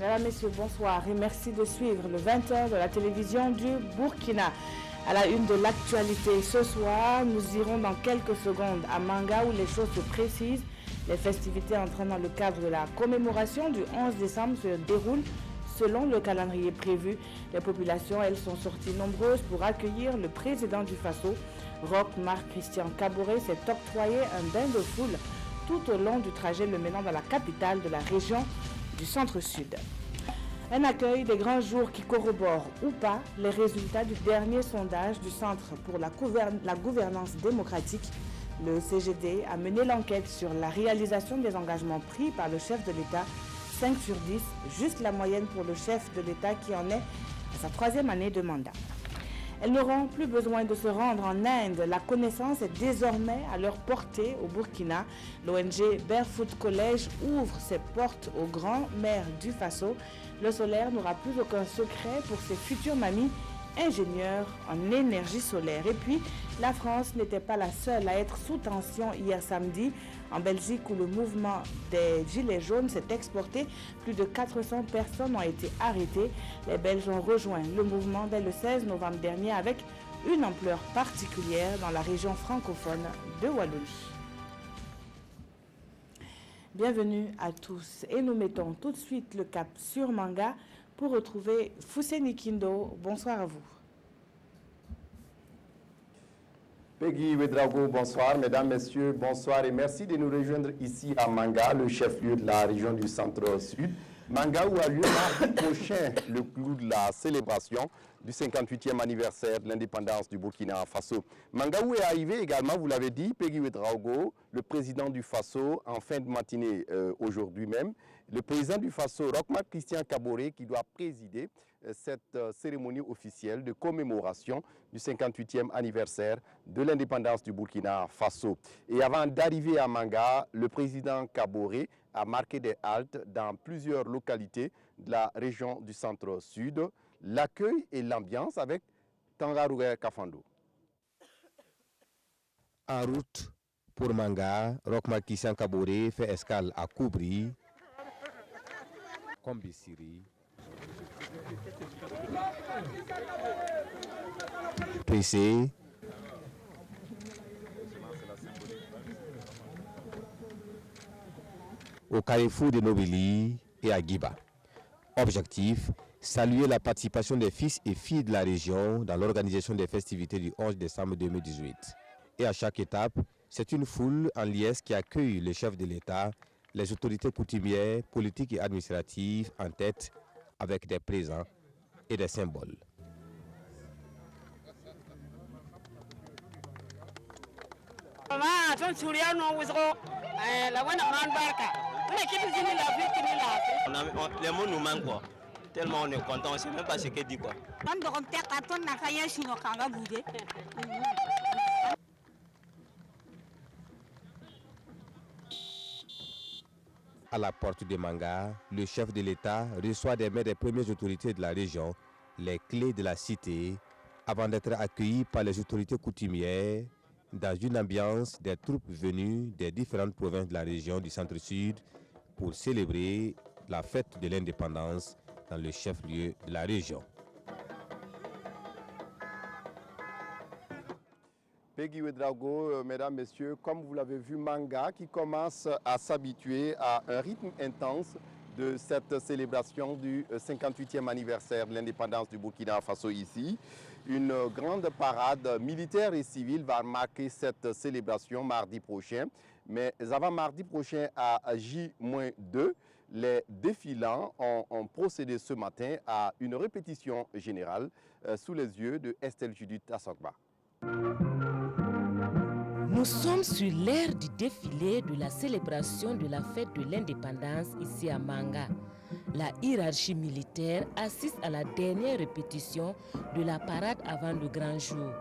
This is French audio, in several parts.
Mesdames, Messieurs, bonsoir et merci de suivre le 20h de la télévision du Burkina. À la une de l'actualité, ce soir, nous irons dans quelques secondes à Manga où les choses se précisent. Les festivités entrant dans le cadre de la commémoration du 11 décembre se déroulent selon le calendrier prévu. Les populations, elles, sont sorties nombreuses pour accueillir le président du Faso. Roch Marc Christian Kaboré s'est octroyé un bain de foule tout au long du trajet le menant dans la capitale de la région du centre-sud. Un accueil des grands jours qui corrobore ou pas les résultats du dernier sondage du Centre pour la gouvernance démocratique. Le CGD a mené l'enquête sur la réalisation des engagements pris par le chef de l'État, 5 sur 10, juste la moyenne pour le chef de l'État qui en est à sa 3e année de mandat. Elles n'auront plus besoin de se rendre en Inde. La connaissance est désormais à leur portée au Burkina. L'ONG Barefoot College ouvre ses portes aux grands-mères du Faso. Le solaire n'aura plus aucun secret pour ses futures mamies ingénieurs en énergie solaire. Et puis, la France n'était pas la seule à être sous tension hier samedi. En Belgique, où le mouvement des Gilets jaunes s'est exporté, plus de 400 personnes ont été arrêtées. Les Belges ont rejoint le mouvement dès le 16 novembre dernier avec une ampleur particulière dans la région francophone de Wallonie. Bienvenue à tous et nous mettons tout de suite le cap sur Manga pour retrouver Fousseni Kindo. Bonsoir à vous. Peggy Ouedraogo, bonsoir. Mesdames, Messieurs, bonsoir et merci de nous rejoindre ici à Manga, le chef-lieu de la région du centre-sud. Manga où a lieu mardi prochain le clou de la célébration du 58e anniversaire de l'indépendance du Burkina Faso. Manga où est arrivé également, vous l'avez dit, Peggy Ouedraogo, le président du Faso, en fin de matinée aujourd'hui même. Le président du Faso, Roch Marc Christian Kaboré, qui doit présider cette cérémonie officielle de commémoration du 58e anniversaire de l'indépendance du Burkina Faso. Et avant d'arriver à Manga, le président Kaboré a marqué des haltes dans plusieurs localités de la région du centre-sud. L'accueil et l'ambiance avec Tangaroué Kafando. En route pour Manga, Roch Marc Christian Kaboré fait escale à Koubri, Kombisiri, Pressé, au carrefour de Nobili et à Giba. Objectif, saluer la participation des fils et filles de la région dans l'organisation des festivités du 11 décembre 2018. Et à chaque étape, c'est une foule en liesse qui accueille le chef de l'État, les autorités coutumières, politiques et administratives en tête avec des présents et des symboles. Les mots nous manquent quoi. Tellement on est content, on ne sait même pas ce qu'il dit quoi. À la porte de Manga, le chef de l'État reçoit des mains des premières autorités de la région les clés de la cité avant d'être accueilli par les autorités coutumières dans une ambiance des troupes venues des différentes provinces de la région du centre-sud pour célébrer la fête de l'indépendance dans le chef-lieu de la région. Peggy Ouedraogo, mesdames, messieurs, comme vous l'avez vu, Manga qui commence à s'habituer à un rythme intense de cette célébration du 58e anniversaire de l'indépendance du Burkina Faso ici. Une grande parade militaire et civile va marquer cette célébration mardi prochain. Mais avant mardi prochain à J-2, les défilants ont procédé ce matin à une répétition générale sous les yeux de Estelle Judith Assogba. Nous sommes sur l'ère du défilé de la célébration de la fête de l'indépendance ici à Manga. La hiérarchie militaire assiste à la dernière répétition de la parade avant le grand jour.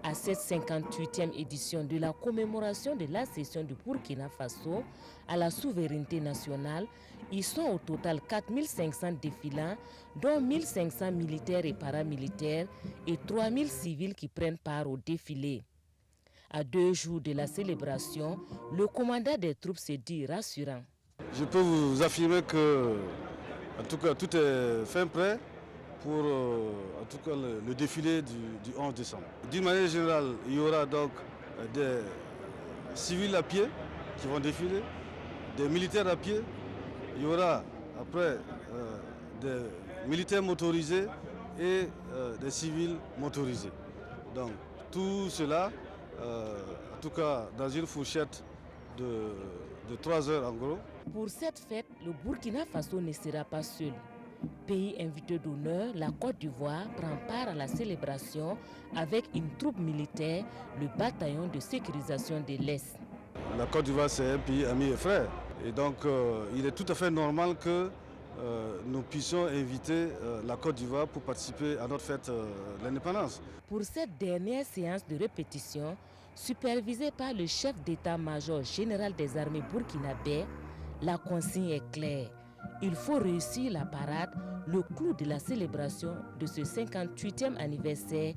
À cette 58e édition de la commémoration de l'accession du Burkina Faso à la souveraineté nationale, ils sont au total 4500 défilants, dont 1500 militaires et paramilitaires et 3000 civils qui prennent part au défilé. À 2 jours de la célébration, le commandant des troupes se dit rassurant. Je peux vous affirmer que En tout cas, tout est fin prêt pour en tout cas, le défilé du 11 décembre. D'une manière générale, il y aura donc des civils à pied qui vont défiler, des militaires à pied, il y aura après des militaires motorisés et des civils motorisés. Donc tout cela, en tout cas dans une fourchette de 3 heures en gros. Pour cette fête, le Burkina Faso ne sera pas seul. Pays invité d'honneur, la Côte d'Ivoire prend part à la célébration avec une troupe militaire, le bataillon de sécurisation de l'Est. La Côte d'Ivoire, c'est un pays ami et frère. Et donc, il est tout à fait normal que nous puissions inviter la Côte d'Ivoire pour participer à notre fête de l'indépendance. Pour cette dernière séance de répétition, supervisée par le chef d'état-major général des armées burkinabè, la consigne est claire. Il faut réussir la parade, le clou de la célébration de ce 58e anniversaire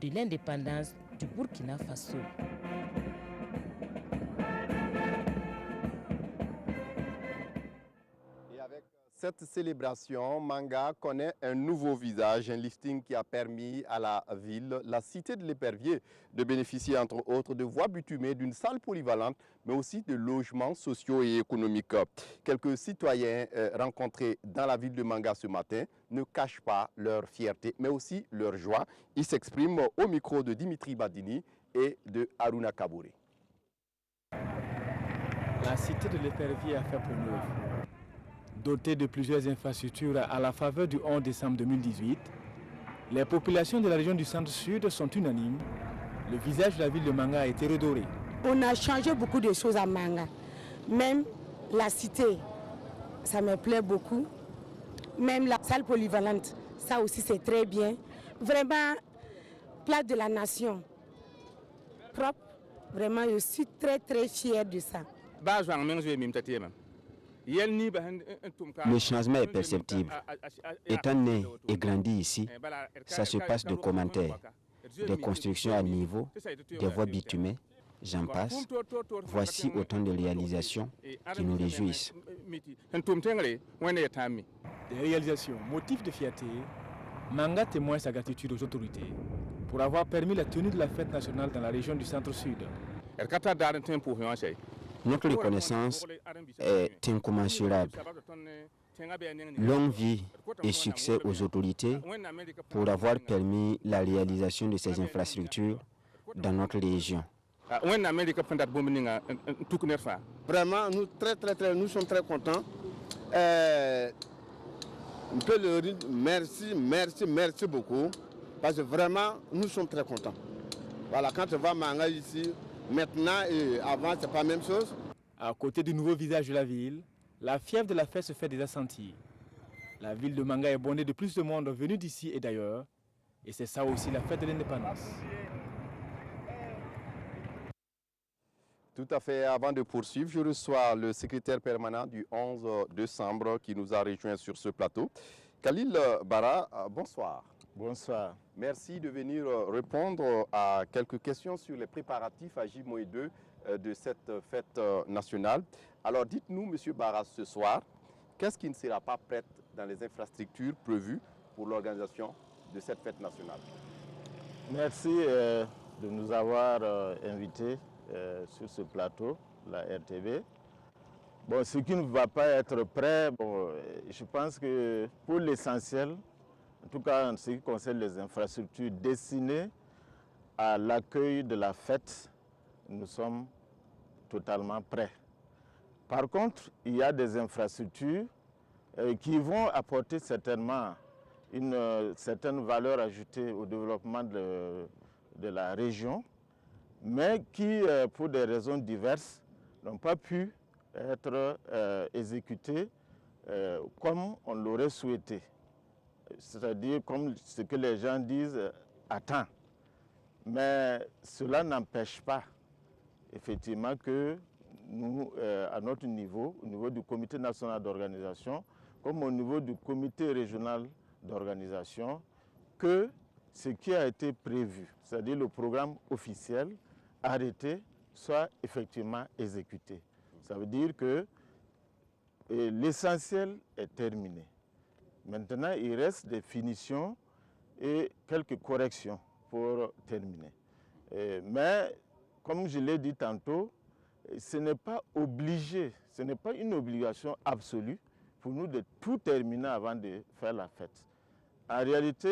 de l'indépendance du Burkina Faso. Et avec cette célébration, Manga connaît un nouveau visage, un lifting qui a permis à la ville, la cité de l'Épervier, de bénéficier entre autres de voies bitumées, d'une salle polyvalente, mais aussi de logements sociaux et économiques. Quelques citoyens rencontrés dans la ville de Manga ce matin ne cachent pas leur fierté, mais aussi leur joie. Ils s'expriment au micro de Dimitri Badini et de Haruna Kabouré. La cité de l'Épervier a fait pour nous. Dotée de plusieurs infrastructures à la faveur du 11 décembre 2018, les populations de la région du centre-sud sont unanimes. Le visage de la ville de Manga a été redoré. On a changé beaucoup de choses à Manga. Même la cité, ça me plaît beaucoup. Même la salle polyvalente, ça aussi c'est très bien. Vraiment, place de la nation, propre. Vraiment, je suis très très fière de ça. Le changement est perceptible. Étant né et grandi ici, ça se passe de commentaires, des constructions à niveau, des voies bitumées, j'en passe. Voici autant de réalisations qui nous réjouissent. Des réalisations, motifs de fierté, Manga témoigne sa gratitude aux autorités pour avoir permis la tenue de la fête nationale dans la région du centre-sud. Notre reconnaissance est incommensurable. Longue vie et succès aux autorités pour avoir permis la réalisation de ces infrastructures dans notre région. Vraiment, nous sommes très contents. On peut leur dire merci beaucoup, parce que vraiment, nous sommes très contents. Voilà, quand on va à Manga ici, maintenant et avant, c'est pas la même chose. À côté du nouveau visage de la ville, la fièvre de la fête se fait déjà sentir. La ville de Manga est bondée de plus de monde venu d'ici et d'ailleurs, et c'est ça aussi la fête de l'indépendance. Tout à fait. Avant de poursuivre, je reçois le secrétaire permanent du 11 décembre qui nous a rejoint sur ce plateau. Khalil Bara, bonsoir. Bonsoir. Merci de venir répondre à quelques questions sur les préparatifs à J-2 de cette fête nationale. Alors dites-nous, Monsieur Bara, ce soir, qu'est-ce qui ne sera pas prêt dans les infrastructures prévues pour l'organisation de cette fête nationale? Merci de nous avoir invités sur ce plateau, la RTB. Bon, ce qui ne va pas être prêt, je pense que pour l'essentiel, en tout cas en ce qui concerne les infrastructures destinées à l'accueil de la fête, nous sommes totalement prêts. Par contre, il y a des infrastructures qui vont apporter certainement une certaine valeur ajoutée au développement de la région, mais qui, pour des raisons diverses, n'ont pas pu être exécutées comme on l'aurait souhaité. C'est-à-dire comme ce que les gens disent à temps. Mais cela n'empêche pas, effectivement, que nous, à notre niveau, au niveau du comité national d'organisation, comme au niveau du comité régional d'organisation, que ce qui a été prévu, c'est-à-dire le programme officiel arrêté, soit effectivement exécuté. Ça veut dire que l'essentiel est terminé. Maintenant, il reste des finitions et quelques corrections pour terminer. Mais, comme je l'ai dit tantôt, ce n'est pas obligé, ce n'est pas une obligation absolue pour nous de tout terminer avant de faire la fête. En réalité,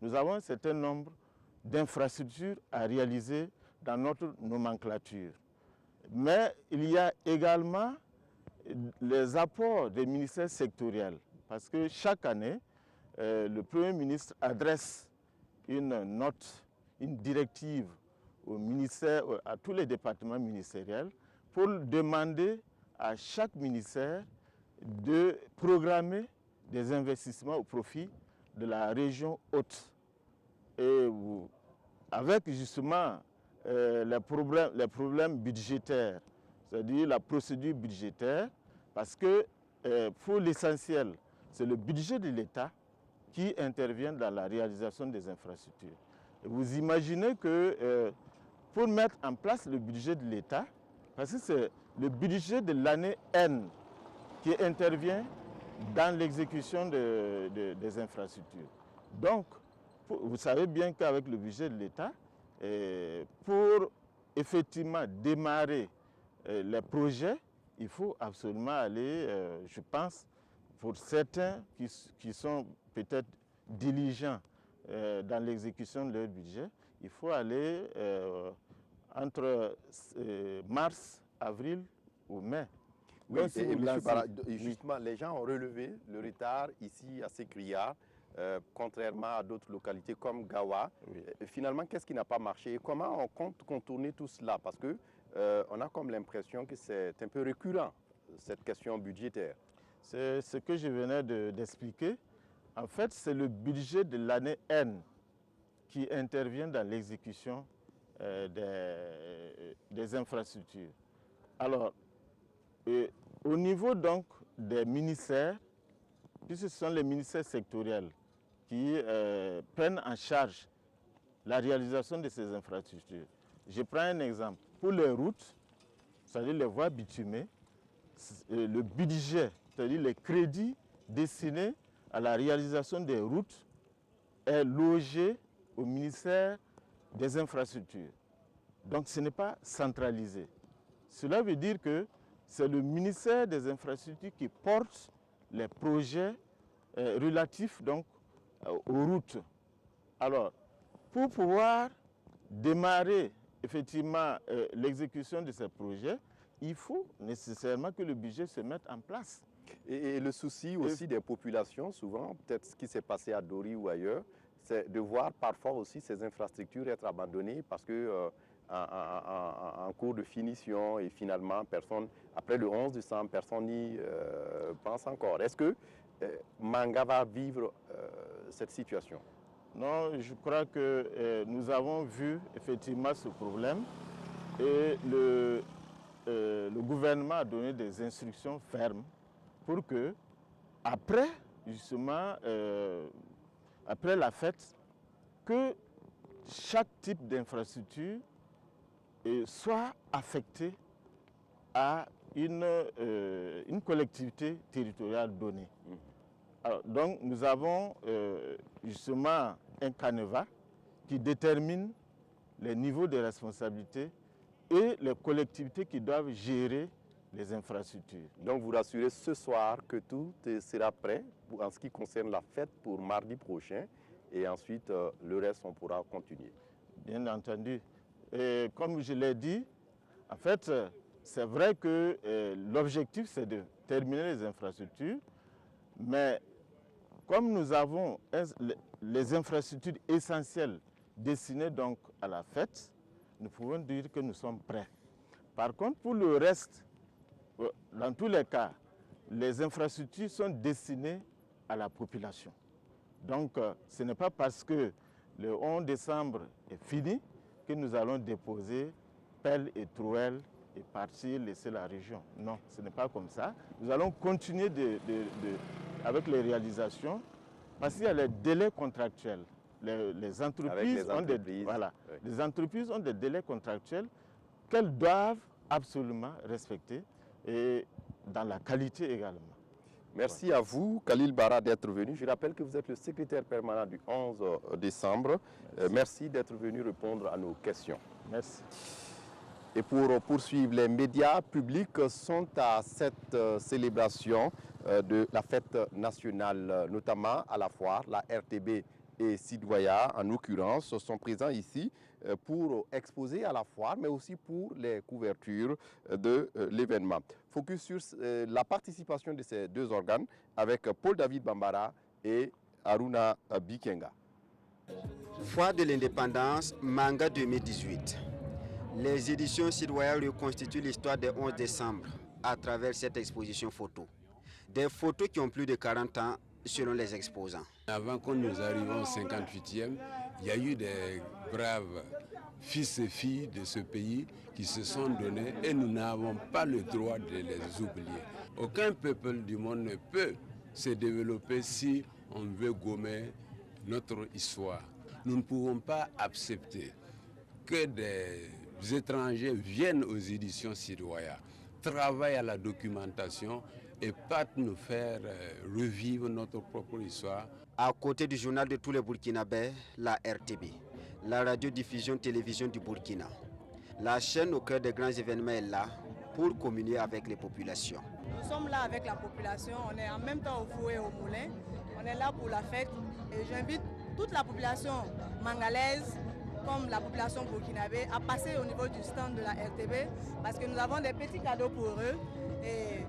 nous avons un certain nombre d'infrastructures à réaliser dans notre nomenclature. Mais il y a également les apports des ministères sectoriels, parce que chaque année, le Premier ministre adresse une note, une directive au ministère, à tous les départements ministériels pour demander à chaque ministère de programmer des investissements au profit de la région haute. Et avec justement les problèmes budgétaires, c'est-à-dire la procédure budgétaire, parce que pour l'essentiel, c'est le budget de l'État qui intervient dans la réalisation des infrastructures. Et vous imaginez que pour mettre en place le budget de l'État, parce que c'est le budget de l'année N qui intervient dans l'exécution des infrastructures. Donc, vous savez bien qu'avec le budget de l'État, pour effectivement démarrer les projets, il faut absolument aller, je pense, pour certains qui sont peut-être diligents dans l'exécution de leur budget, il faut aller entre mars, avril ou mai. Oui, justement, les gens ont relevé le retard ici à Sécriard, contrairement à d'autres localités comme Gawa. Oui. Finalement, qu'est-ce qui n'a pas marché et comment on compte contourner tout cela? Parce qu'on a comme l'impression que c'est un peu récurrent, cette question budgétaire. C'est ce que je venais d'expliquer. En fait, c'est le budget de l'année N qui intervient dans l'exécution des infrastructures. Alors, au niveau donc des ministères, puisque ce sont les ministères sectoriels qui prennent en charge la réalisation de ces infrastructures. Je prends un exemple. Pour les routes, c'est-à-dire les voies bitumées, le budget, c'est-à-dire les crédits destinés à la réalisation des routes est logé au ministère des infrastructures. Donc ce n'est pas centralisé. Cela veut dire que c'est le ministère des infrastructures qui porte les projets relatifs donc, aux routes. Alors, pour pouvoir démarrer effectivement l'exécution de ces projets, il faut nécessairement que le budget se mette en place. Et le souci aussi des populations, souvent, peut-être ce qui s'est passé à Dori ou ailleurs, c'est de voir parfois aussi ces infrastructures être abandonnées parce que en cours de finition et finalement, personne, après le 11 décembre, personne n'y pense encore. Est-ce que Manga va vivre cette situation? Non, je crois que nous avons vu effectivement ce problème et le gouvernement a donné des instructions fermes pour que, après, justement, après la fête, que chaque type d'infrastructure soit affecté à une collectivité territoriale donnée. Alors, donc nous avons justement un canevas qui détermine les niveaux de responsabilité et les collectivités qui doivent gérer les infrastructures. Donc vous rassurez ce soir que tout sera prêt en ce qui concerne la fête pour mardi prochain et ensuite le reste on pourra continuer. Bien entendu. Et comme je l'ai dit, en fait, c'est vrai que l'objectif c'est de terminer les infrastructures, mais comme nous avons les infrastructures essentielles destinées donc à la fête, nous pouvons dire que nous sommes prêts. Par contre, pour le reste, dans tous les cas, les infrastructures sont destinées à la population. Donc, ce n'est pas parce que le 11 décembre est fini que nous allons déposer pelle et trouelle et partir laisser la région. Non, ce n'est pas comme ça. Nous allons continuer avec les réalisations parce qu'il y a les délais contractuels. Les entreprises ont des délais contractuels qu'elles doivent absolument respecter et dans la qualité également. Merci à vous, Khalil Bara, d'être venu. Je rappelle que vous êtes le secrétaire permanent du 11 décembre. Merci d'être venu répondre à nos questions. Merci. Et pour poursuivre, les médias publics sont à cette célébration de la fête nationale, notamment à la foire. La RTB et Sidwaya, en l'occurrence, sont présents ici pour exposer à la foire, mais aussi pour les couvertures de l'événement. Focus sur la participation de ces deux organes avec Paul-David Bambara et Aruna Bikenga. Foire de l'indépendance, Manga 2018. Les éditions Sidwaya reconstituent l'histoire des 11 décembre à travers cette exposition photo. Des photos qui ont plus de 40 ans selon les exposants. Avant que nous arrivions au 58e, il y a eu des braves fils et filles de ce pays qui se sont donnés et nous n'avons pas le droit de les oublier. Aucun peuple du monde ne peut se développer si on veut gommer notre histoire. Nous ne pouvons pas accepter que des étrangers viennent aux éditions Sidwaya, travaillent à la documentation et pas nous faire revivre notre propre histoire. À côté du journal de tous les Burkinabés, la RTB, la radiodiffusion télévision du Burkina. La chaîne au cœur des grands événements est là pour communier avec les populations. Nous sommes là avec la population, on est en même temps au four et au moulin. On est là pour la fête et j'invite toute la population mangalaise comme la population burkinabé à passer au niveau du stand de la RTB parce que nous avons des petits cadeaux pour eux et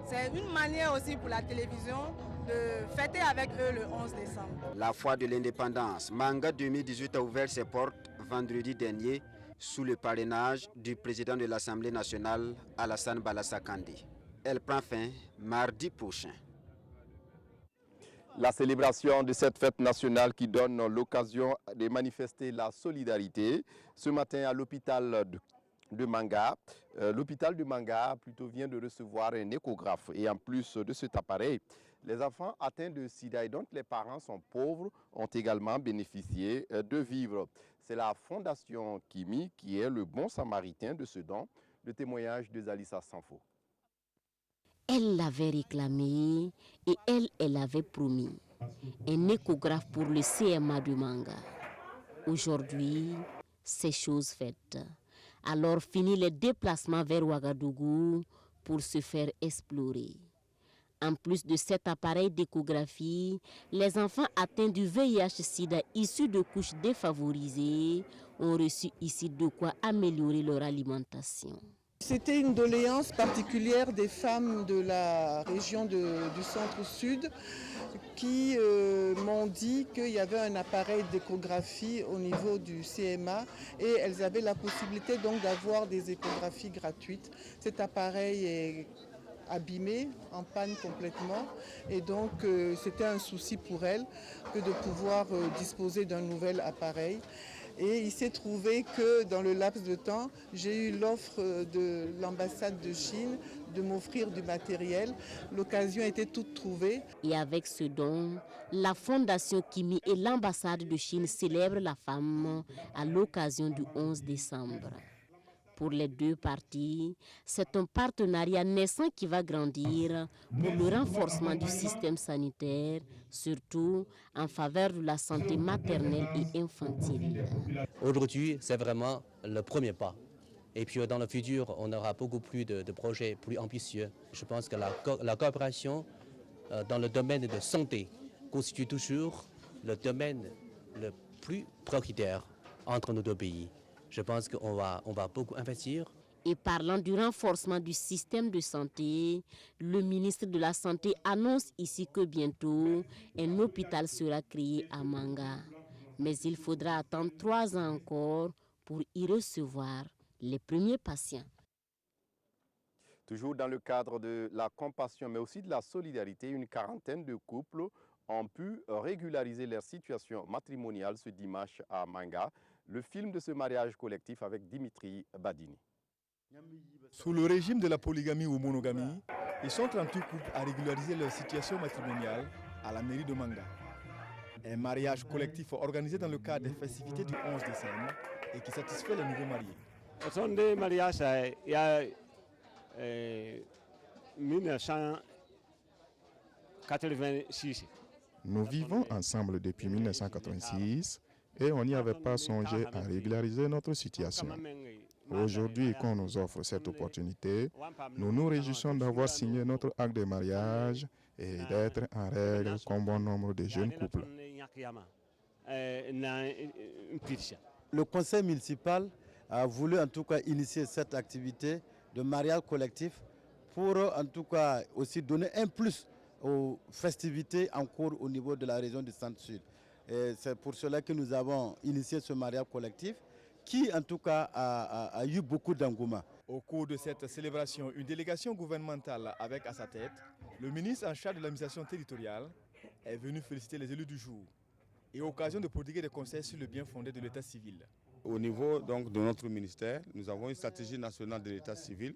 c'est une manière aussi pour la télévision de fêter avec eux le 11 décembre. La foire de l'indépendance, Manga 2018 a ouvert ses portes vendredi dernier sous le parrainage du président de l'Assemblée nationale, Alassane Balassa Kandé. Elle prend fin mardi prochain. La célébration de cette fête nationale qui donne l'occasion de manifester la solidarité ce matin à l'hôpital de Manga. L'hôpital de Manga plutôt vient de recevoir un échographe et en plus de cet appareil, les enfants atteints de sida et dont les parents sont pauvres ont également bénéficié de vivres. C'est la Fondation Kimi qui est le bon samaritain de ce don. Le témoignage de Zalissa Sanfo. Elle l'avait réclamé et elle avait promis un échographe pour le CMA de Manga. Aujourd'hui, c'est chose faite. Alors fini les déplacements vers Ouagadougou pour se faire explorer. En plus de cet appareil d'échographie, les enfants atteints du VIH-Sida issus de couches défavorisées ont reçu ici de quoi améliorer leur alimentation. C'était une doléance particulière des femmes de la région du centre-sud qui m'ont dit qu'il y avait un appareil d'échographie au niveau du CMA et elles avaient la possibilité donc d'avoir des échographies gratuites. Cet appareil est abîmé, en panne complètement et donc c'était un souci pour elles que de pouvoir disposer d'un nouvel appareil. Et il s'est trouvé que dans le laps de temps, j'ai eu l'offre de l'ambassade de Chine de m'offrir du matériel. L'occasion était toute trouvée. Et avec ce don, la Fondation Kimi et l'ambassade de Chine célèbrent la femme à l'occasion du 11 décembre. Pour les deux parties, c'est un partenariat naissant qui va grandir pour le renforcement du système sanitaire, surtout en faveur de la santé maternelle et infantile. Aujourd'hui, c'est vraiment le premier pas. Et puis dans le futur, on aura beaucoup plus de projets plus ambitieux. Je pense que la coopération dans le domaine de santé constitue toujours le domaine le plus prioritaire entre nos deux pays. Je pense qu'on va beaucoup investir. Et parlant du renforcement du système de santé, le ministre de la Santé annonce ici que bientôt, un hôpital sera créé à Manga. Mais il faudra attendre 3 ans encore pour y recevoir les premiers patients. Toujours dans le cadre de la compassion, mais aussi de la solidarité, une quarantaine de couples ont pu régulariser leur situation matrimoniale ce dimanche à Manga. Le film de ce mariage collectif avec Dimitri Badini. Sous le régime de la polygamie ou monogamie, ils sont 38 couples à régulariser leur situation matrimoniale à la mairie de Manga. Un mariage collectif organisé dans le cadre des festivités du 11 décembre et qui satisfait les nouveaux mariés. Ce sont des mariages il y a Nous vivons ensemble depuis 1986 et on n'y avait pas songé à régulariser notre situation. Aujourd'hui, quand on nous offre cette opportunité, nous nous réjouissons d'avoir signé notre acte de mariage et d'être en règle comme bon nombre de jeunes couples. Le conseil municipal a voulu en tout cas initier cette activité de mariage collectif pour en tout cas aussi donner un plus aux festivités en cours au niveau de la région du Centre-Sud. C'est pour cela que nous avons initié ce mariage collectif qui en tout cas a eu beaucoup d'engouement. Au cours de cette célébration, une délégation gouvernementale avec à sa tête le ministre en charge de l'administration territoriale est venu féliciter les élus du jour et occasion de prodiguer des conseils sur le bien fondé de l'état civil. Au niveau donc, de notre ministère, nous avons une stratégie nationale de l'état civil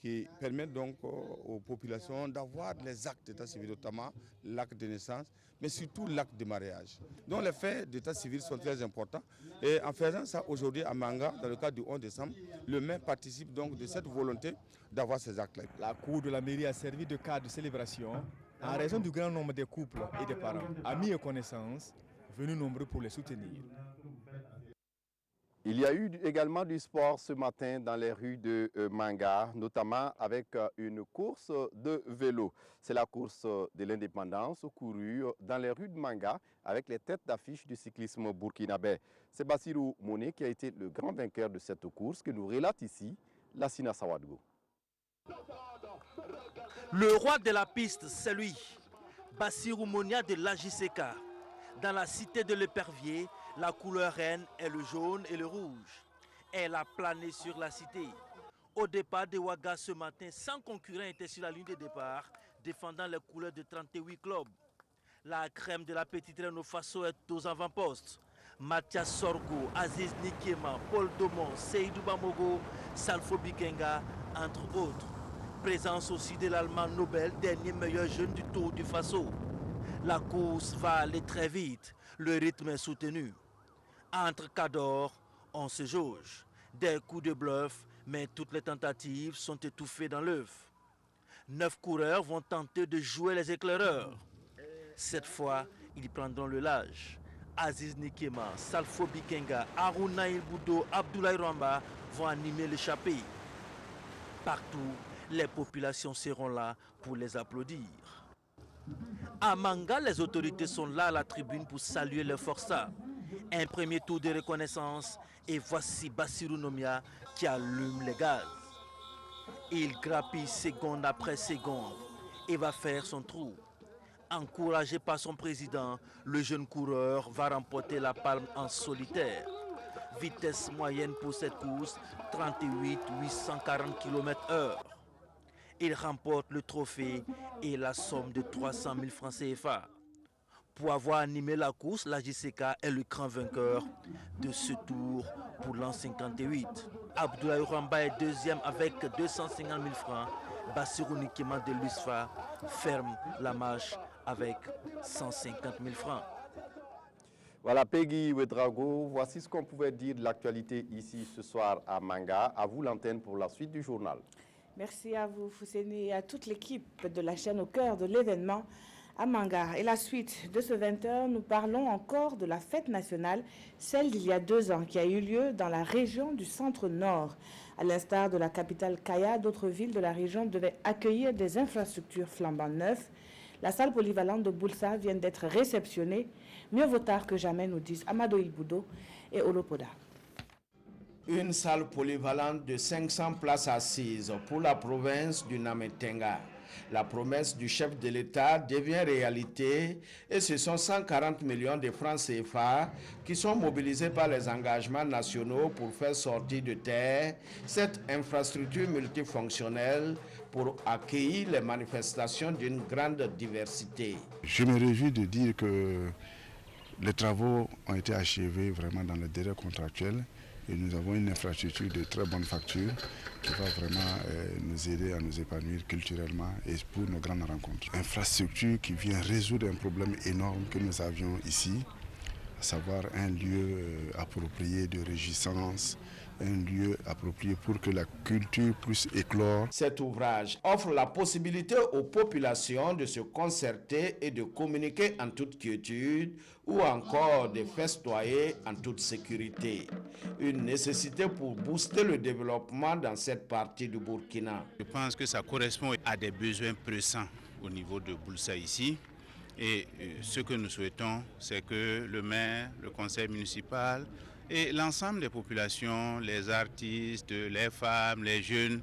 qui permet donc aux populations d'avoir les actes d'état civil, notamment l'acte de naissance, mais surtout l'acte de mariage. Donc les faits d'état civil sont très importants. Et en faisant ça aujourd'hui à Manga, dans le cadre du 11 décembre, le maire participe donc de cette volonté d'avoir ces actes-là. La cour de la mairie a servi de cadre de célébration en raison du grand nombre des couples et des parents, amis et connaissances, venus nombreux pour les soutenir. Il y a eu également du sport ce matin dans les rues de Manga, notamment avec une course de vélo. C'est la course de l'indépendance courue dans les rues de Manga avec les têtes d'affiche du cyclisme burkinabé. C'est Bassirou Moné qui a été le grand vainqueur de cette course que nous relate ici Lassina Sawadgo. Le roi de la piste, c'est lui, Bassirou Monia de l'AJCK. Dans la cité de l'Épervier, la couleur reine est le jaune et le rouge. Elle a plané sur la cité. Au départ de Ouaga ce matin, 100 concurrents étaient sur la ligne de départ, défendant les couleurs de 38 clubs. La crème de la petite reine au Faso est aux avant-postes. Mathias Sorgo, Aziz Nikema, Paul Domon, Seydou Bamogo, Salfo Bikenga, entre autres. Présence aussi de l'Allemand Nobel, dernier meilleur jeune du Tour du Faso. La course va aller très vite, le rythme est soutenu. Entre Cador, on se jauge. Des coups de bluff, mais toutes les tentatives sont étouffées dans l'œuf. 9 coureurs vont tenter de jouer les éclaireurs. Cette fois, ils prendront le large. Aziz Nikema, Salfo Bikenga, Aruna Ilboudo, Abdoulaye Ramba vont animer l'échappée. Partout, les populations seront là pour les applaudir. À Manga, les autorités sont là à la tribune pour saluer les forçats. Un premier tour de reconnaissance et voici Bassirou Nomia qui allume les gaz. Il grappille seconde après seconde et va faire son trou. Encouragé par son président, le jeune coureur va remporter la palme en solitaire. Vitesse moyenne pour cette course, 38 840 km/h. Il remporte le trophée et la somme de 300 000 francs CFA. Pour avoir animé la course, la JCK est le grand vainqueur de ce tour pour l'an 58. Abdoulaye Ramba est deuxième avec 250 000 francs. Bassirou Nikema de l'USFA ferme la marche avec 150 000 francs. Voilà, Peggy Ouedraogo, voici ce qu'on pouvait dire de l'actualité ici ce soir à Manga. À vous l'antenne pour la suite du journal. Merci à vous, Fousseni, et à toute l'équipe de la chaîne au cœur de l'événement à Manga. Et la suite de ce 20h, nous parlons encore de la fête nationale, celle d'il y a 2 ans, qui a eu lieu dans la région du Centre-Nord. À l'instar de la capitale Kaya, d'autres villes de la région devaient accueillir des infrastructures flambant neuves. La salle polyvalente de Boulsa vient d'être réceptionnée. Mieux vaut tard que jamais, nous disent Amado Iboudo et Olopoda. Une salle polyvalente de 500 places assises pour la province du Nametenga. La promesse du chef de l'État devient réalité et ce sont 140 millions de francs CFA qui sont mobilisés par les engagements nationaux pour faire sortir de terre cette infrastructure multifonctionnelle pour accueillir les manifestations d'une grande diversité. Je me réjouis de dire que les travaux ont été achevés vraiment dans le délai contractuel. Et nous avons une infrastructure de très bonne facture qui va vraiment nous aider à nous épanouir culturellement et pour nos grandes rencontres. Infrastructure qui vient résoudre un problème énorme que nous avions ici, à savoir un lieu approprié de réjouissance, un lieu approprié pour que la culture puisse éclore. Cet ouvrage offre la possibilité aux populations de se concerter et de communiquer en toute quiétude ou encore de festoyer en toute sécurité. Une nécessité pour booster le développement dans cette partie du Burkina. Je pense que ça correspond à des besoins pressants au niveau de Boulssa ici. Et ce que nous souhaitons, c'est que le maire, le conseil municipal et l'ensemble des populations, les artistes, les femmes, les jeunes,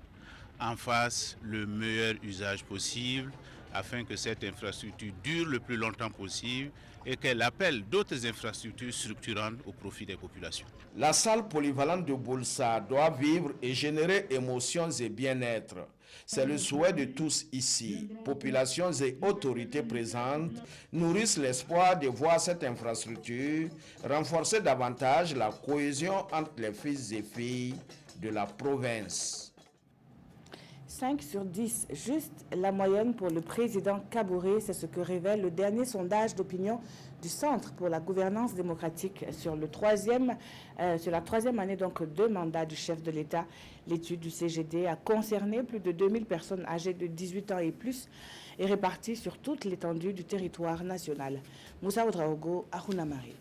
en fassent le meilleur usage possible afin que cette infrastructure dure le plus longtemps possible et qu'elle appelle d'autres infrastructures structurantes au profit des populations. La salle polyvalente de Boulssa doit vivre et générer émotions et bien-être. C'est le souhait de tous ici. Populations et autorités présentes nourrissent l'espoir de voir cette infrastructure renforcer davantage la cohésion entre les fils et filles de la province. 5 sur 10, juste la moyenne pour le président Kaboré, c'est ce que révèle le dernier sondage d'opinion du Centre pour la gouvernance démocratique sur la troisième année donc de mandat du chef de l'État. L'étude du CGD a concerné plus de 2000 personnes âgées de 18 ans et plus et réparties sur toute l'étendue du territoire national. Moussa Oudraogo, Arunamari.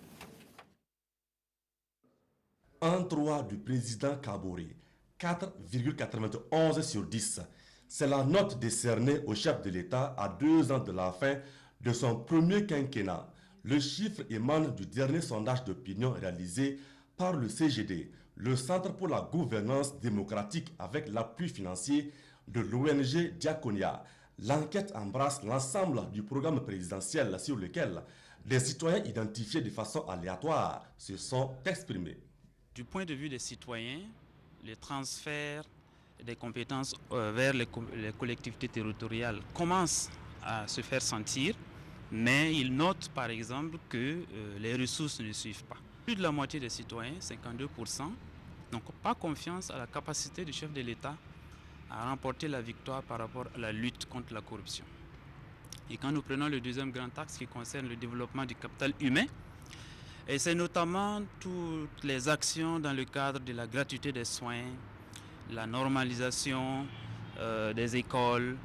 1-3 du président Kaboré. 4,91 sur 10. C'est la note décernée au chef de l'État à 2 ans de la fin de son premier quinquennat. Le chiffre émane du dernier sondage d'opinion réalisé par le CGD, le Centre pour la gouvernance démocratique avec l'appui financier de l'ONG Diaconia. L'enquête embrasse l'ensemble du programme présidentiel sur lequel les citoyens identifiés de façon aléatoire se sont exprimés. Du point de vue des citoyens, le transfert des compétences vers les collectivités territoriales commence à se faire sentir, mais ils notent par exemple que les ressources ne suivent pas. Plus de la moitié des citoyens, 52%, n'ont pas confiance à la capacité du chef de l'État à remporter la victoire par rapport à la lutte contre la corruption. Et quand nous prenons le deuxième grand axe qui concerne le développement du capital humain, et c'est notamment toutes les actions dans le cadre de la gratuité des soins, la normalisation des écoles.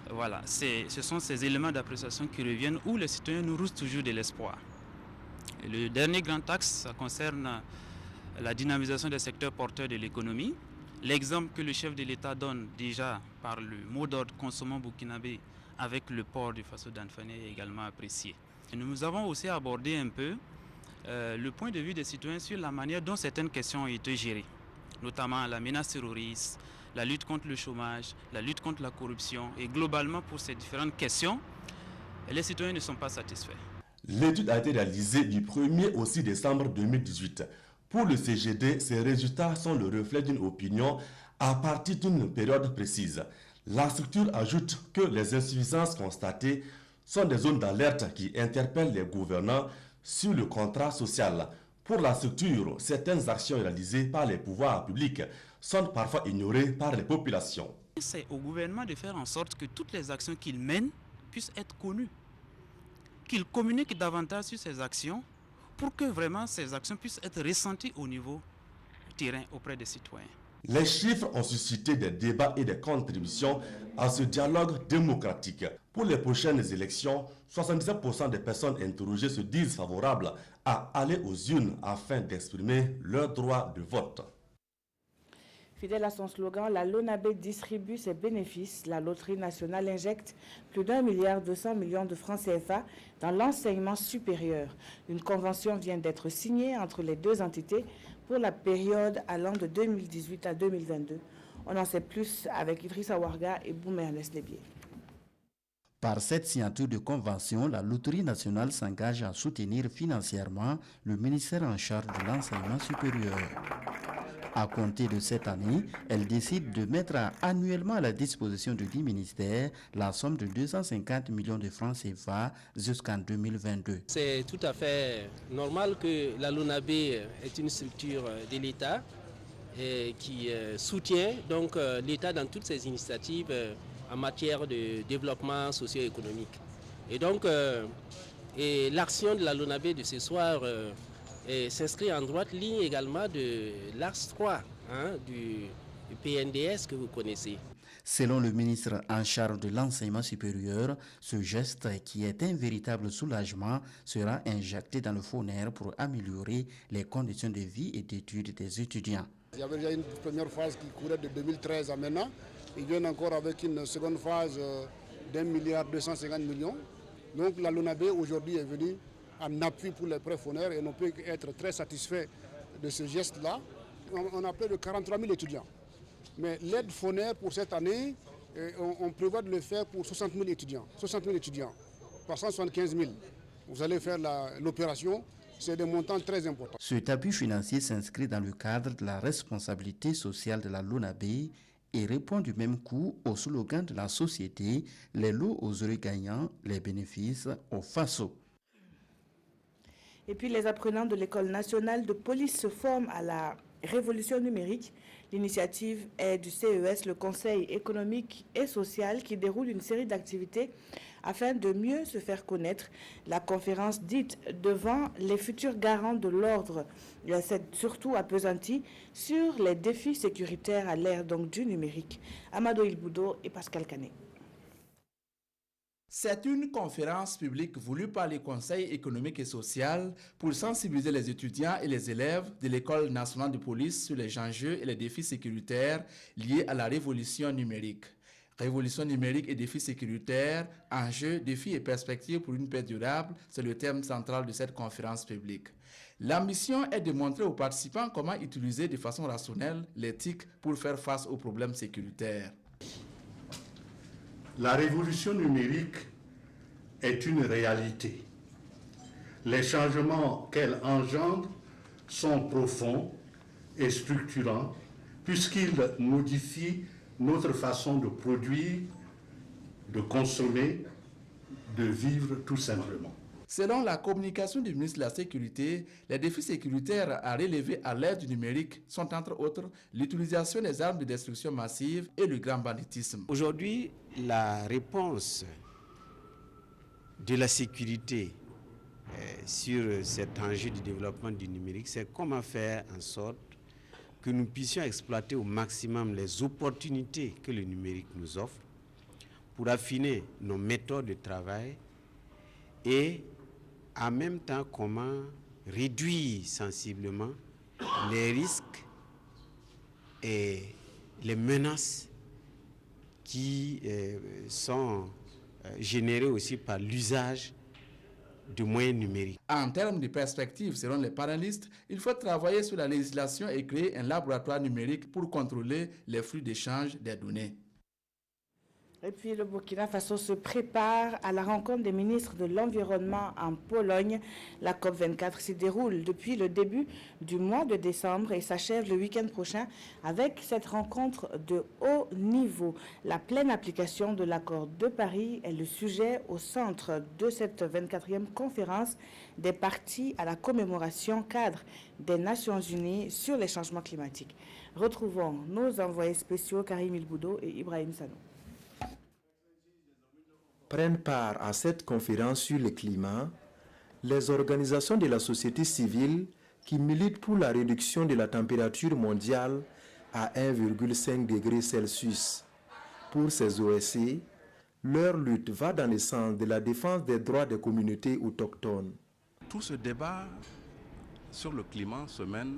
Voilà, ce sont ces éléments d'appréciation qui reviennent où les citoyens nourrissent toujours de l'espoir. Et le dernier grand axe, ça concerne la dynamisation des secteurs porteurs de l'économie. L'exemple que le chef de l'État donne déjà par le mot d'ordre consommant burkinabé avec le port du Faso d'Anfane est également apprécié. Et nous avons aussi abordé un peu le point de vue des citoyens sur la manière dont certaines questions ont été gérées, notamment la menace terroriste, la lutte contre le chômage, la lutte contre la corruption. Et globalement, pour ces différentes questions, les citoyens ne sont pas satisfaits. L'étude a été réalisée du 1er au 6 décembre 2018. Pour le CGD, ces résultats sont le reflet d'une opinion à partir d'une période précise. La structure ajoute que les insuffisances constatées sont des zones d'alerte qui interpellent les gouvernants sur le contrat social. Pour la structure, certaines actions réalisées par les pouvoirs publics sont parfois ignorées par les populations. C'est au gouvernement de faire en sorte que toutes les actions qu'il mène puissent être connues, qu'il communique davantage sur ces actions pour que vraiment ces actions puissent être ressenties au niveau terrain auprès des citoyens. Les chiffres ont suscité des débats et des contributions à ce dialogue démocratique. Pour les prochaines élections, 77% des personnes interrogées se disent favorables à aller aux urnes afin d'exprimer leur droit de vote. Fidèle à son slogan, la LONABE distribue ses bénéfices. La Loterie nationale injecte plus d'1,2 milliard de francs CFA dans l'enseignement supérieur. Une convention vient d'être signée entre les deux entités pour la période allant de 2018 à 2022. On en sait plus avec Idrissa Warga et Boumé Ernest Lébier. Par cette signature de convention, la Loterie nationale s'engage à soutenir financièrement le ministère en charge de l'enseignement supérieur. À compter de cette année, elle décide de mettre annuellement à la disposition du dit ministère la somme de 250 millions de francs CFA jusqu'en 2022. C'est tout à fait normal que la LONABE est une structure de l'État qui soutient donc l'État dans toutes ses initiatives en matière de développement socio-économique. Et donc, l'action de la LONABE de ce soir s'inscrit en droite ligne également de l'ARS 3, du PNDS que vous connaissez. Selon le ministre en charge de l'enseignement supérieur, ce geste, qui est un véritable soulagement, sera injecté dans le FONER pour améliorer les conditions de vie et d'études des étudiants. Il y avait déjà une première phase qui courait de 2013 à maintenant. Ils viennent encore avec une seconde phase d'1,250 milliard. Donc la LONABE aujourd'hui est venue en appui pour les prêts FONER et on peut être très satisfait de ce geste-là. On a près de 43 000 étudiants. Mais l'aide FONER pour cette année, on prévoit de le faire pour 60 000 étudiants. 60 000 étudiants, par 175 000. Vous allez faire l'opération, c'est des montants très importants. Cet appui financier s'inscrit dans le cadre de la responsabilité sociale de la LONABE et répond du même coup au slogan de la société « Les lots aux heureux gagnants, les bénéfices aux FASO ». Et puis les apprenants de l'École nationale de police se forment à la révolution numérique. L'initiative est du CES, le Conseil économique et social, qui déroule une série d'activités afin de mieux se faire connaître. La conférence dite devant les futurs garants de l'ordre s'est surtout appesantie sur les défis sécuritaires à l'ère donc du numérique. Amado Ilboudo et Pascal Canet. C'est une conférence publique voulue par le Conseil économique et social pour sensibiliser les étudiants et les élèves de l'École nationale de police sur les enjeux et les défis sécuritaires liés à la révolution numérique. Révolution numérique et défis sécuritaires, enjeux, défis et perspectives pour une paix durable, c'est le thème central de cette conférence publique. L'ambition est de montrer aux participants comment utiliser de façon rationnelle l'éthique pour faire face aux problèmes sécuritaires. La révolution numérique est une réalité. Les changements qu'elle engendre sont profonds et structurants puisqu'ils modifient notre façon de produire, de consommer, de vivre tout simplement. Selon la communication du ministre de la Sécurité, les défis sécuritaires à relever à l'aide du numérique sont entre autres l'utilisation des armes de destruction massive et le grand banditisme. Aujourd'hui, la réponse de la sécurité sur cet enjeu du développement du numérique, c'est comment faire en sorte que nous puissions exploiter au maximum les opportunités que le numérique nous offre pour affiner nos méthodes de travail et en même temps comment réduire sensiblement les risques et les menaces qui sont générés aussi par l'usage de moyens numériques. En termes de perspective, selon les panélistes, il faut travailler sur la législation et créer un laboratoire numérique pour contrôler les flux d'échange des données. Et puis le Burkina Faso se prépare à la rencontre des ministres de l'Environnement en Pologne. La COP24 s'y déroule depuis le début du mois de décembre et s'achève le week-end prochain avec cette rencontre de haut niveau. La pleine application de l'accord de Paris est le sujet au centre de cette 24e conférence des parties à la commémoration cadre des Nations Unies sur les changements climatiques. Retrouvons nos envoyés spéciaux Karim Ilboudo et Ibrahim Sano. Prennent part à cette conférence sur le climat les organisations de la société civile qui militent pour la réduction de la température mondiale à 1,5 degré Celsius. Pour ces OSC, leur lutte va dans le sens de la défense des droits des communautés autochtones. Tout ce débat sur le climat se mène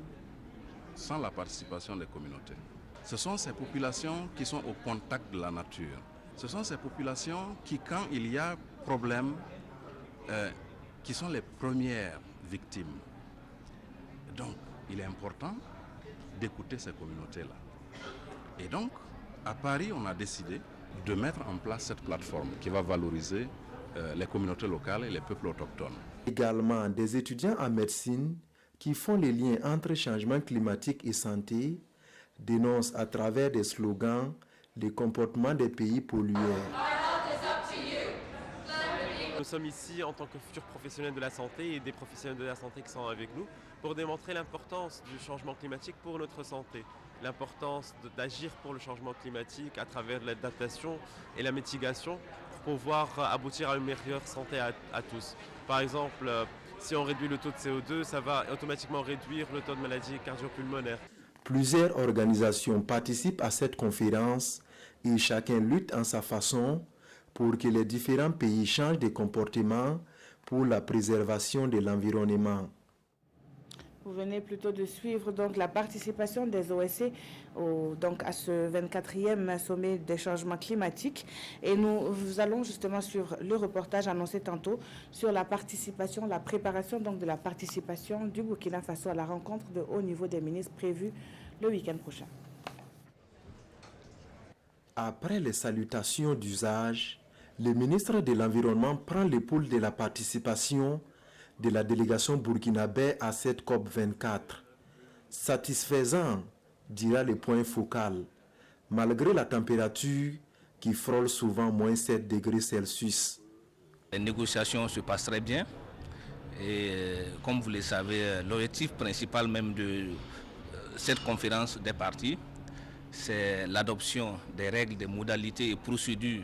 sans la participation des communautés. Ce sont ces populations qui sont au contact de la nature. Ce sont ces populations qui, quand il y a problème, qui sont les premières victimes. Donc, il est important d'écouter ces communautés-là. Et donc, à Paris, on a décidé de mettre en place cette plateforme qui va valoriser les communautés locales et les peuples autochtones. Également, des étudiants en médecine qui font les liens entre changement climatique et santé dénoncent à travers des slogans les comportements des pays pollueurs. Nous sommes ici en tant que futurs professionnels de la santé et des professionnels de la santé qui sont avec nous pour démontrer l'importance du changement climatique pour notre santé, l'importance d'agir pour le changement climatique à travers l'adaptation et la mitigation pour pouvoir aboutir à une meilleure santé à tous. Par exemple, si on réduit le taux de CO2, ça va automatiquement réduire le taux de maladies cardiopulmonaires. Plusieurs organisations participent à cette conférence et chacun lutte en sa façon pour que les différents pays changent de comportement pour la préservation de l'environnement. Vous venez plutôt de suivre donc la participation des OSC à ce 24e sommet des changements climatiques. Et nous allons justement suivre le reportage annoncé tantôt sur la participation, la préparation donc de la participation du Burkina Faso à la rencontre de haut niveau des ministres prévue le week-end prochain. Après les salutations d'usage, le ministre de l'Environnement prend l'épaule de la participation de la délégation burkinabé à cette COP24. Satisfaisant, dira le point focal, malgré la température qui frôle souvent moins 7 degrés Celsius. Les négociations se passent très bien et comme vous le savez, l'objectif principal même de cette conférence des parties, c'est l'adoption des règles, des modalités et procédures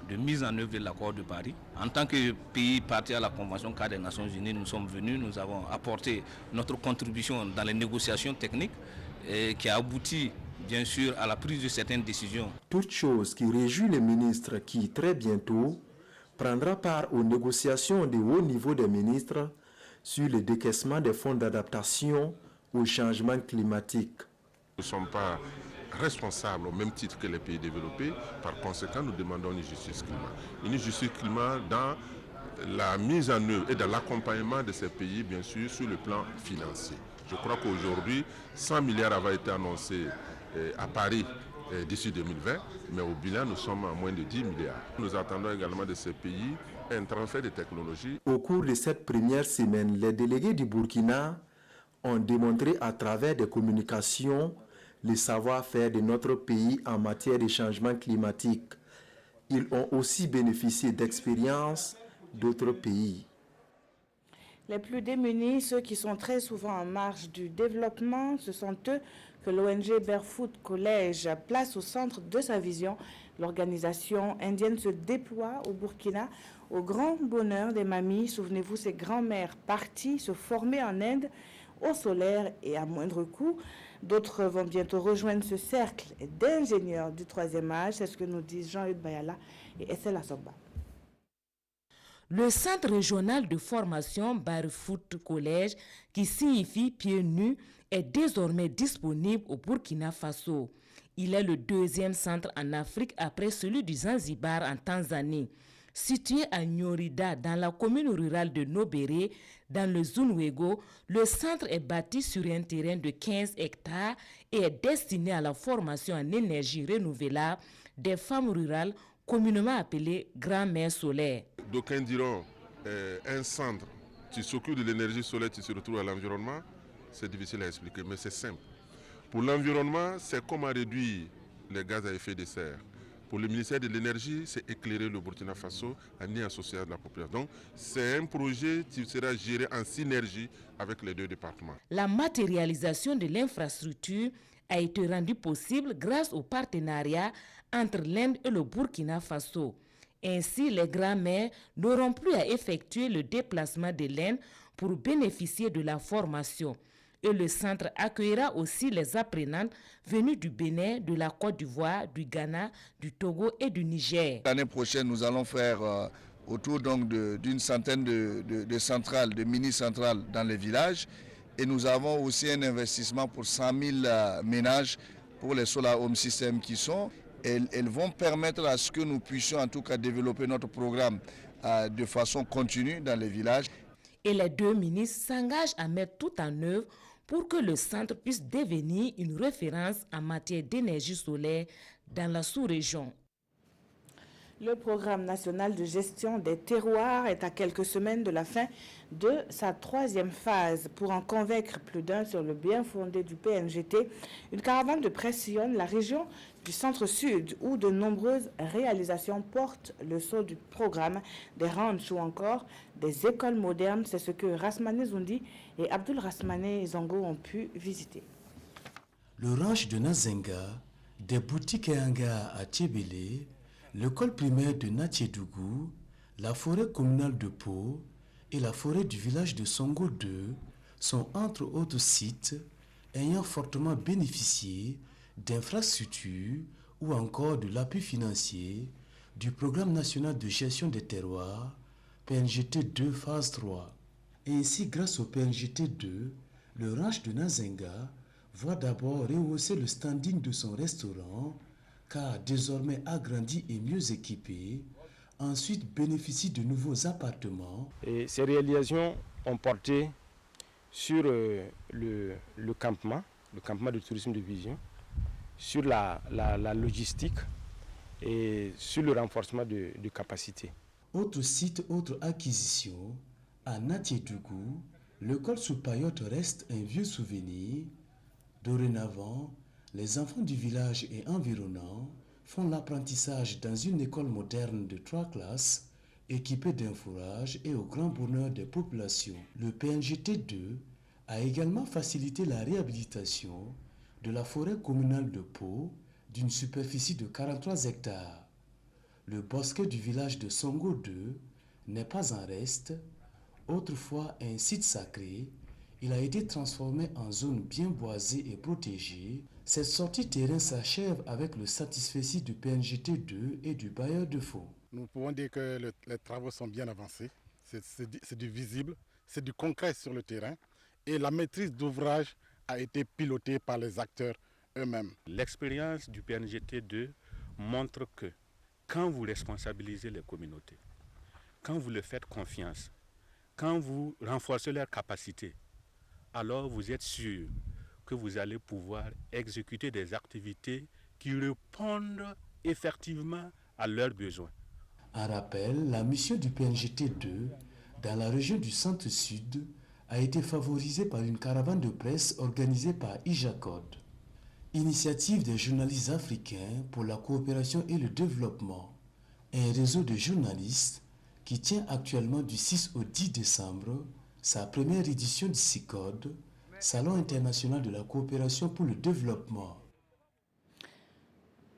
de mise en œuvre de l'accord de Paris. En tant que pays parti à la Convention cadre des Nations Unies, nous sommes venus, nous avons apporté notre contribution dans les négociations techniques qui a abouti bien sûr à la prise de certaines décisions. Toute chose qui réjouit les ministres qui, très bientôt, prendra part aux négociations de haut niveau des ministres sur le décaissement des fonds d'adaptation au changement climatique. Nous ne sommes pas responsables au même titre que les pays développés. Par conséquent, nous demandons une justice climat. Une justice climat dans la mise en œuvre et dans l'accompagnement de ces pays, bien sûr, sur le plan financier. Je crois qu'aujourd'hui, 100 milliards avaient été annoncés à Paris d'ici 2020, mais au bilan, nous sommes à moins de 10 milliards. Nous attendons également de ces pays un transfert de technologies. Au cours de cette première semaine, les délégués du Burkina ont démontré à travers des communications le savoir-faire de notre pays en matière de changement climatique. Ils ont aussi bénéficié d'expériences d'autres pays. Les plus démunis, ceux qui sont très souvent en marge du développement, ce sont eux que l'ONG Barefoot College place au centre de sa vision. L'organisation indienne se déploie au Burkina au grand bonheur des mamies. Souvenez-vous, ces grands-mères parties se former en Inde au solaire et à moindre coût. D'autres vont bientôt rejoindre ce cercle d'ingénieurs du troisième âge. C'est ce que nous disent Jean-Hugues Bayala et Essel Assoba. Le centre régional de formation Barefoot College, qui signifie pieds nus, est désormais disponible au Burkina Faso. Il est le deuxième centre en Afrique après celui du Zanzibar en Tanzanie. Situé à Nyorida, dans la commune rurale de Nobéré, dans le Zunwego, le centre est bâti sur un terrain de 15 hectares et est destiné à la formation en énergie renouvelable des femmes rurales, communément appelées grand-mères solaires. D'aucuns diront un centre, tu s'occupes de l'énergie solaire, tu te retrouves à l'environnement. C'est difficile à expliquer, mais c'est simple. Pour l'environnement, c'est comment réduire les gaz à effet de serre. Pour le ministère de l'Énergie, c'est éclairer le Burkina Faso en lien associé à la population. Donc, c'est un projet qui sera géré en synergie avec les deux départements. La matérialisation de l'infrastructure a été rendue possible grâce au partenariat entre l'Inde et le Burkina Faso. Ainsi, les grands-mères n'auront plus à effectuer le déplacement de l'Inde pour bénéficier de la formation. Et le centre accueillera aussi les apprenantes venus du Bénin, de la Côte d'Ivoire, du Ghana, du Togo et du Niger. L'année prochaine, nous allons faire autour d'une centaine de centrales, de mini-centrales dans les villages. Et nous avons aussi un investissement pour 100 000 ménages pour les Solar Home Systems qui sont. Elles vont permettre à ce que nous puissions en tout cas développer notre programme de façon continue dans les villages. Et les deux ministres s'engagent à mettre tout en œuvre pour que le centre puisse devenir une référence en matière d'énergie solaire dans la sous-région. Le programme national de gestion des terroirs est à quelques semaines de la fin de sa troisième phase. Pour en convaincre plus d'un sur le bien fondé du PNGT, une caravane de presse sillonne la région du centre-sud où de nombreuses réalisations portent le sceau du programme, des ranchs ou encore des écoles modernes. C'est ce que Rasmane Zoundi et Abdul Rasmane Zongo ont pu visiter. Le ranch de Nazenga, des boutiques et hangars à Tchébélé, l'école primaire de Natiedougou, la forêt communale de Pau et la forêt du village de Songo 2 sont entre autres sites ayant fortement bénéficié d'infrastructures ou encore de l'appui financier du Programme national de gestion des terroirs, PNGT 2 phase 3. Ainsi, grâce au PNGT 2, le ranch de Nazenga voit d'abord rehausser le standing de son restaurant, car désormais agrandi et mieux équipé, ensuite bénéficie de nouveaux appartements. Et ces réalisations ont porté sur le campement de tourisme de vision, sur la logistique et sur le renforcement de capacités. Autre site, autre acquisition, à Natiédougou, l'école sous paillote reste un vieux souvenir. Dorénavant, les enfants du village et environnants font l'apprentissage dans une école moderne de 3 classes, équipée d'un fourrage et au grand bonheur des populations. Le PNGT 2 a également facilité la réhabilitation de la forêt communale de Pau d'une superficie de 43 hectares. Le bosquet du village de Songo 2 n'est pas en reste. Autrefois un site sacré, il a été transformé en zone bien boisée et protégée. Cette sortie terrain s'achève avec le satisfecit du PNGT 2 et du bailleur de fonds. Nous pouvons dire que les travaux sont bien avancés. C'est du visible, c'est du concret sur le terrain. Et la maîtrise d'ouvrage a été pilotée par les acteurs eux-mêmes. L'expérience du PNGT 2 montre que quand vous responsabilisez les communautés, quand vous leur faites confiance, quand vous renforcez leurs capacités, alors vous êtes sûr que vous allez pouvoir exécuter des activités qui répondent effectivement à leurs besoins. En rappel, la mission du PNGT 2 dans la région du Centre-Sud a été favorisée par une caravane de presse organisée par IJACOD, initiative des journalistes africains pour la coopération et le développement, un réseau de journalistes qui tient actuellement du 6 au 10 décembre sa première édition du CICOD, Salon international de la coopération pour le développement.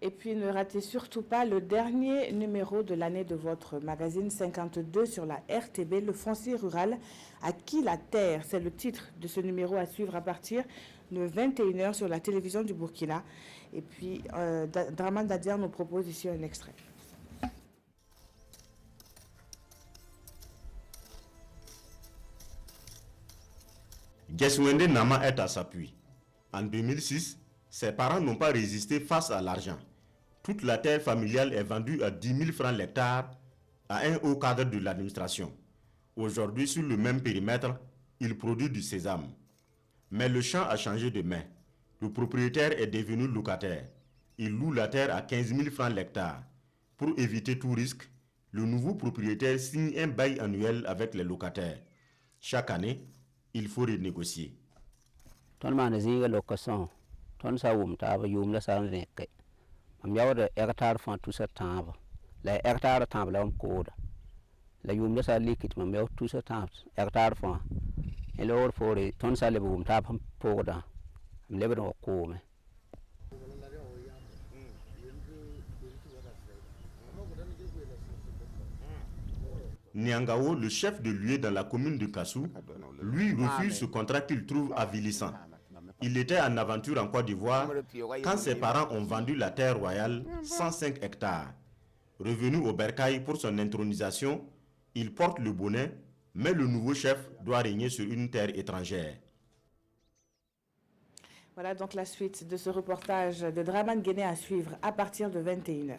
Et puis ne ratez surtout pas le dernier numéro de l'année de votre magazine 52 sur la RTB, le foncier rural, à qui la terre. C'est le titre de ce numéro à suivre à partir de 21h sur la télévision du Burkina. Et puis Draman Dadia nous propose ici un extrait. Geswende Nama est à sa pluie. En 2006, ses parents n'ont pas résisté face à l'argent. Toute la terre familiale est vendue à 10 000 francs l'hectare à un haut cadre de l'administration. Aujourd'hui, sur le même périmètre, il produit du sésame. Mais le champ a changé de main. Le propriétaire est devenu locataire. Il loue la terre à 15 000 francs l'hectare. Pour éviter tout risque, le nouveau propriétaire signe un bail annuel avec les locataires. Chaque année, il faut renégocier. Ton magasin location, ton saoum tava yum la sa veke. Am yawde hectare fan tout ce temps. La hectare temps la on code. La yum la sa likit mam yaw tout ce temps hectare fan. Et l'or for ton sa le boum tap poda. Am lebro ko me. Niangao, le chef de l'UE dans la commune de Kassou, lui refuse ce contrat qu'il trouve avilissant. Il était en aventure en Côte d'Ivoire quand ses parents ont vendu la terre royale, 105 hectares. Revenu au Bercail pour son intronisation, il porte le bonnet, mais le nouveau chef doit régner sur une terre étrangère. Voilà donc la suite de ce reportage de Draman Guéné à suivre à partir de 21h.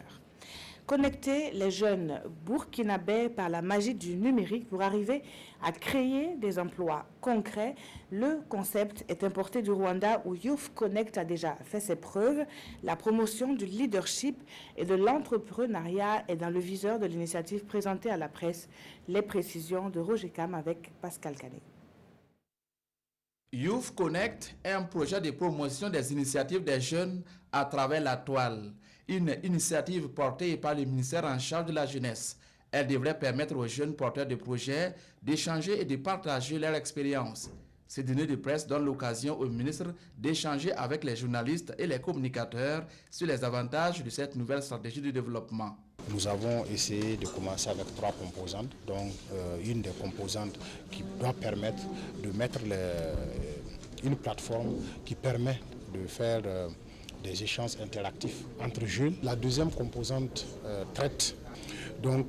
Connecter les jeunes burkinabés par la magie du numérique pour arriver à créer des emplois concrets. Le concept est importé du Rwanda où Youth Connect a déjà fait ses preuves. La promotion du leadership et de l'entrepreneuriat est dans le viseur de l'initiative présentée à la presse. Les précisions de Roger Cam avec Pascal Canet. Youth Connect est un projet de promotion des initiatives des jeunes à travers la toile. Une initiative portée par le ministère en charge de la jeunesse. Elle devrait permettre aux jeunes porteurs de projets d'échanger et de partager leur expérience. Ce dîner de presse donne l'occasion au ministre d'échanger avec les journalistes et les communicateurs sur les avantages de cette nouvelle stratégie de développement. Nous avons essayé de commencer avec 3 composantes, donc une des composantes qui doit permettre de mettre une plateforme qui permet de faire des échanges interactifs entre jeunes. La deuxième composante traite donc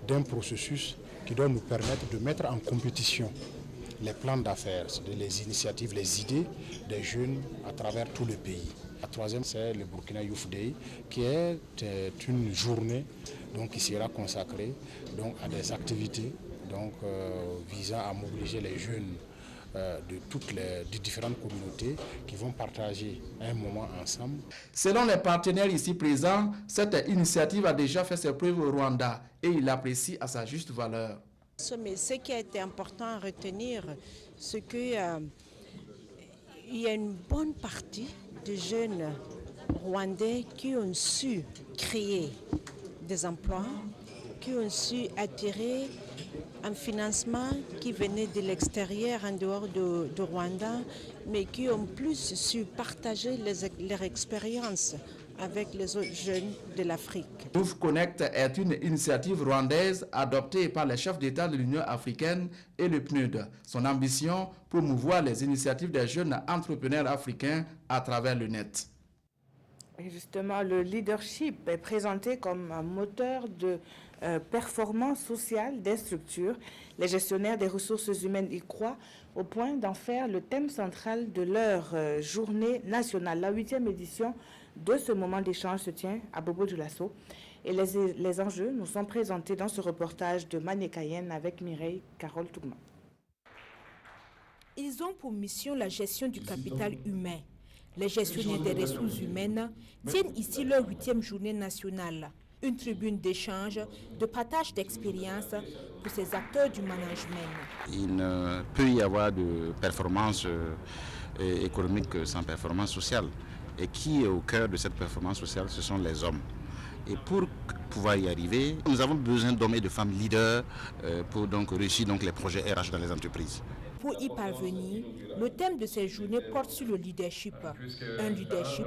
d'un processus qui doit nous permettre de mettre en compétition les plans d'affaires, les initiatives, les idées des jeunes à travers tout le pays. La troisième, c'est le Burkina Youth Day, qui est une journée donc, qui sera consacrée donc, à des activités donc, visant à mobiliser les jeunes de toutes les différentes communautés qui vont partager un moment ensemble. Selon les partenaires ici présents, cette initiative a déjà fait ses preuves au Rwanda et il l'apprécie à sa juste valeur. Mais ce qui a été important à retenir, c'est qu'il y a une bonne partie de jeunes Rwandais qui ont su créer des emplois, qui ont su attirer un financement qui venait de l'extérieur, en dehors de Rwanda, mais qui ont plus su partager leur expérience avec les autres jeunes de l'Afrique. Youth Connect est une initiative rwandaise adoptée par les chefs d'État de l'Union africaine et le PNUD. Son ambition, promouvoir les initiatives des jeunes entrepreneurs africains à travers le net. Et justement, le leadership est présenté comme un moteur de performance sociale des structures. Les gestionnaires des ressources humaines y croient au point d'en faire le thème central de leur journée nationale. La 8e édition de ce moment d'échange se tient à Bobo-Dioulasso et les enjeux nous sont présentés dans ce reportage de Mané Cayenne avec Mireille Carole Tougman. Ils ont pour mission la gestion du capital humain. Les gestionnaires des ressources humaines tiennent ici leur 8e journée nationale, une tribune d'échange, de partage d'expériences pour ces acteurs du management. Il ne peut y avoir de performance économique sans performance sociale. Et qui est au cœur de cette performance sociale, ce sont les hommes. Et pour pouvoir y arriver, nous avons besoin d'hommes et de femmes leaders pour donc réussir les projets RH dans les entreprises. Pour y parvenir, le thème de ces journées porte sur le leadership. Un leadership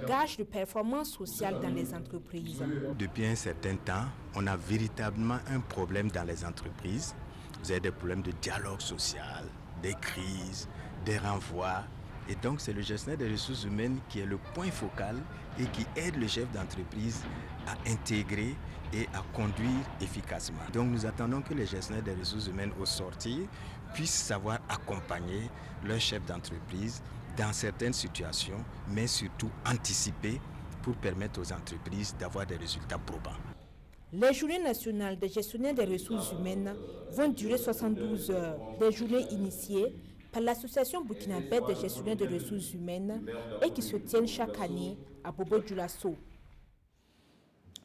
gage de performance sociale dans les entreprises. Depuis un certain temps, on a véritablement un problème dans les entreprises. Vous avez des problèmes de dialogue social, des crises, des renvois. Et donc, c'est le gestionnaire des ressources humaines qui est le point focal et qui aide le chef d'entreprise à intégrer et à conduire efficacement. Donc, nous attendons que les gestionnaires des ressources humaines au sortir puissent savoir accompagner leur chef d'entreprise dans certaines situations, mais surtout anticiper pour permettre aux entreprises d'avoir des résultats probants. Les journées nationales des gestionnaires des ressources humaines vont durer 72 heures. Des journées initiées par l'Association burkinabé des gestionnaires de ressources humaines et qui se tiennent chaque année à Bobo-Dioulasso.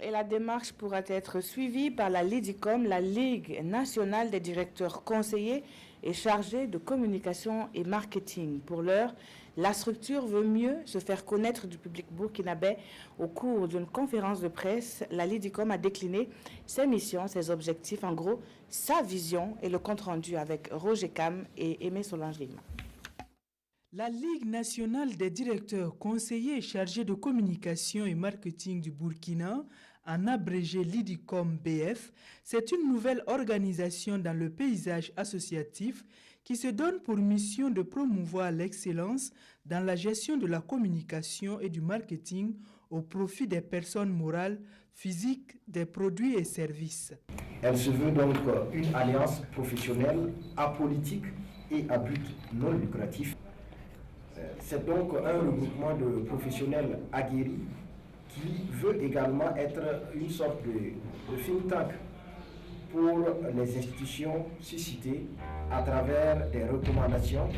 Et la démarche pourra être suivie par la LIDICOM, la Ligue nationale des directeurs conseillers et chargés de communication et marketing. Pour l'heure, la structure veut mieux se faire connaître du public burkinabé. Au cours d'une conférence de presse, la LIDICOM a décliné ses missions, ses objectifs, en gros, sa vision et le compte-rendu avec Roger Cam et Aimé Solange-Lima. La Ligue nationale des directeurs conseillers et chargés de communication et marketing du Burkina, en abrégé LIDICOM BF, c'est une nouvelle organisation dans le paysage associatif qui se donne pour mission de promouvoir l'excellence dans la gestion de la communication et du marketing au profit des personnes morales, physiques, des produits et services. Elle se veut donc une alliance professionnelle, apolitique et à but non lucratif. C'est donc un regroupement de professionnels aguerris qui veut également être une sorte de think tank pour les institutions suscitées à travers des recommandations,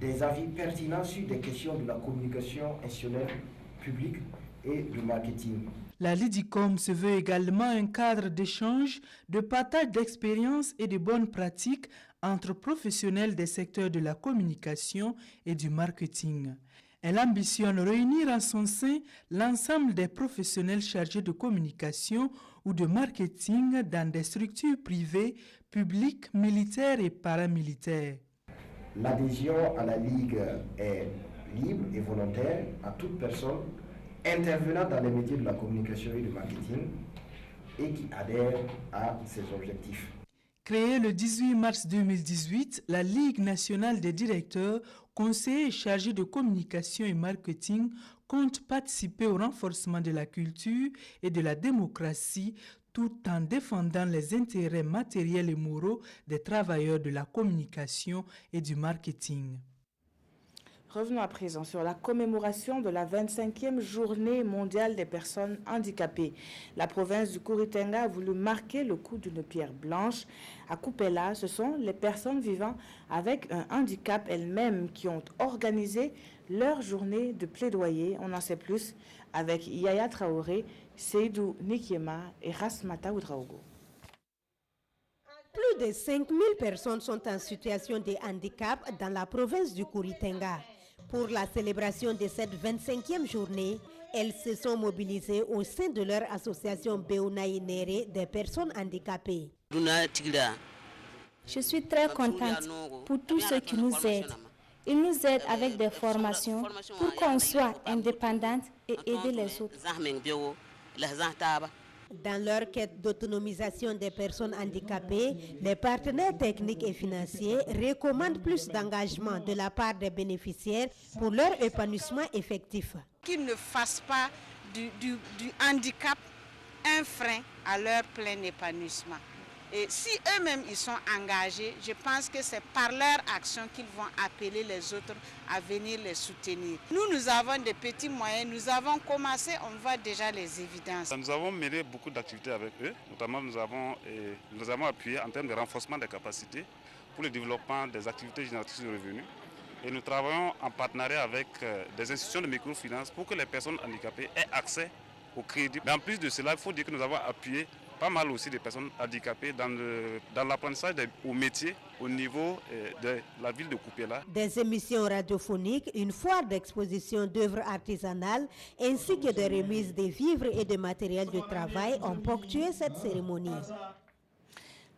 des avis pertinents sur des questions de la communication institutionnelle publique et de marketing. La LIDICOM se veut également un cadre d'échange, de partage d'expériences et de bonnes pratiques entre professionnels des secteurs de la communication et du marketing. Elle ambitionne réunir en son sein l'ensemble des professionnels chargés de communication ou de marketing dans des structures privées, publiques, militaires et paramilitaires. L'adhésion à la Ligue est libre et volontaire à toute personne intervenant dans les métiers de la communication et du marketing et qui adhère à ses objectifs. Créée le 18 mars 2018, la Ligue nationale des directeurs, conseillers et chargés de communication et marketing compte participer au renforcement de la culture et de la démocratie tout en défendant les intérêts matériels et moraux des travailleurs de la communication et du marketing. Revenons à présent sur la commémoration de la 25e journée mondiale des personnes handicapées. La province du Kouritenga a voulu marquer le coup d'une pierre blanche. À Kupela, ce sont les personnes vivant avec un handicap elles-mêmes qui ont organisé leur journée de plaidoyer. On en sait plus avec Yaya Traoré, Seydou Nikiema et Rasmata Oudraogo. Plus de 5000 personnes sont en situation de handicap dans la province du Kouritenga. Pour la célébration de cette 25e journée, elles se sont mobilisées au sein de leur association Beounaï Néré des personnes handicapées. Je suis très contente pour tous ceux qui nous aident. Ils nous aident avec des formations pour qu'on soit indépendante et aider les autres. Dans leur quête d'autonomisation des personnes handicapées, les partenaires techniques et financiers recommandent plus d'engagement de la part des bénéficiaires pour leur épanouissement effectif. Qu'ils ne fassent pas du handicap un frein à leur plein épanouissement. Et si eux-mêmes ils sont engagés, je pense que c'est par leur action qu'ils vont appeler les autres à venir les soutenir. Nous avons des petits moyens, nous avons commencé, on voit déjà les évidences. Nous avons mené beaucoup d'activités avec eux, notamment nous avons appuyé en termes de renforcement des capacités pour le développement des activités génératrices de revenus. Et nous travaillons en partenariat avec des institutions de microfinance pour que les personnes handicapées aient accès au crédit. Mais en plus de cela, il faut dire que nous avons appuyé pas mal aussi des personnes handicapées dans l'apprentissage au métier au niveau de la ville de Kupela. Des émissions radiophoniques, une foire d'exposition d'œuvres artisanales ainsi que des remises de vivres et de matériel de travail ont ponctué cette cérémonie.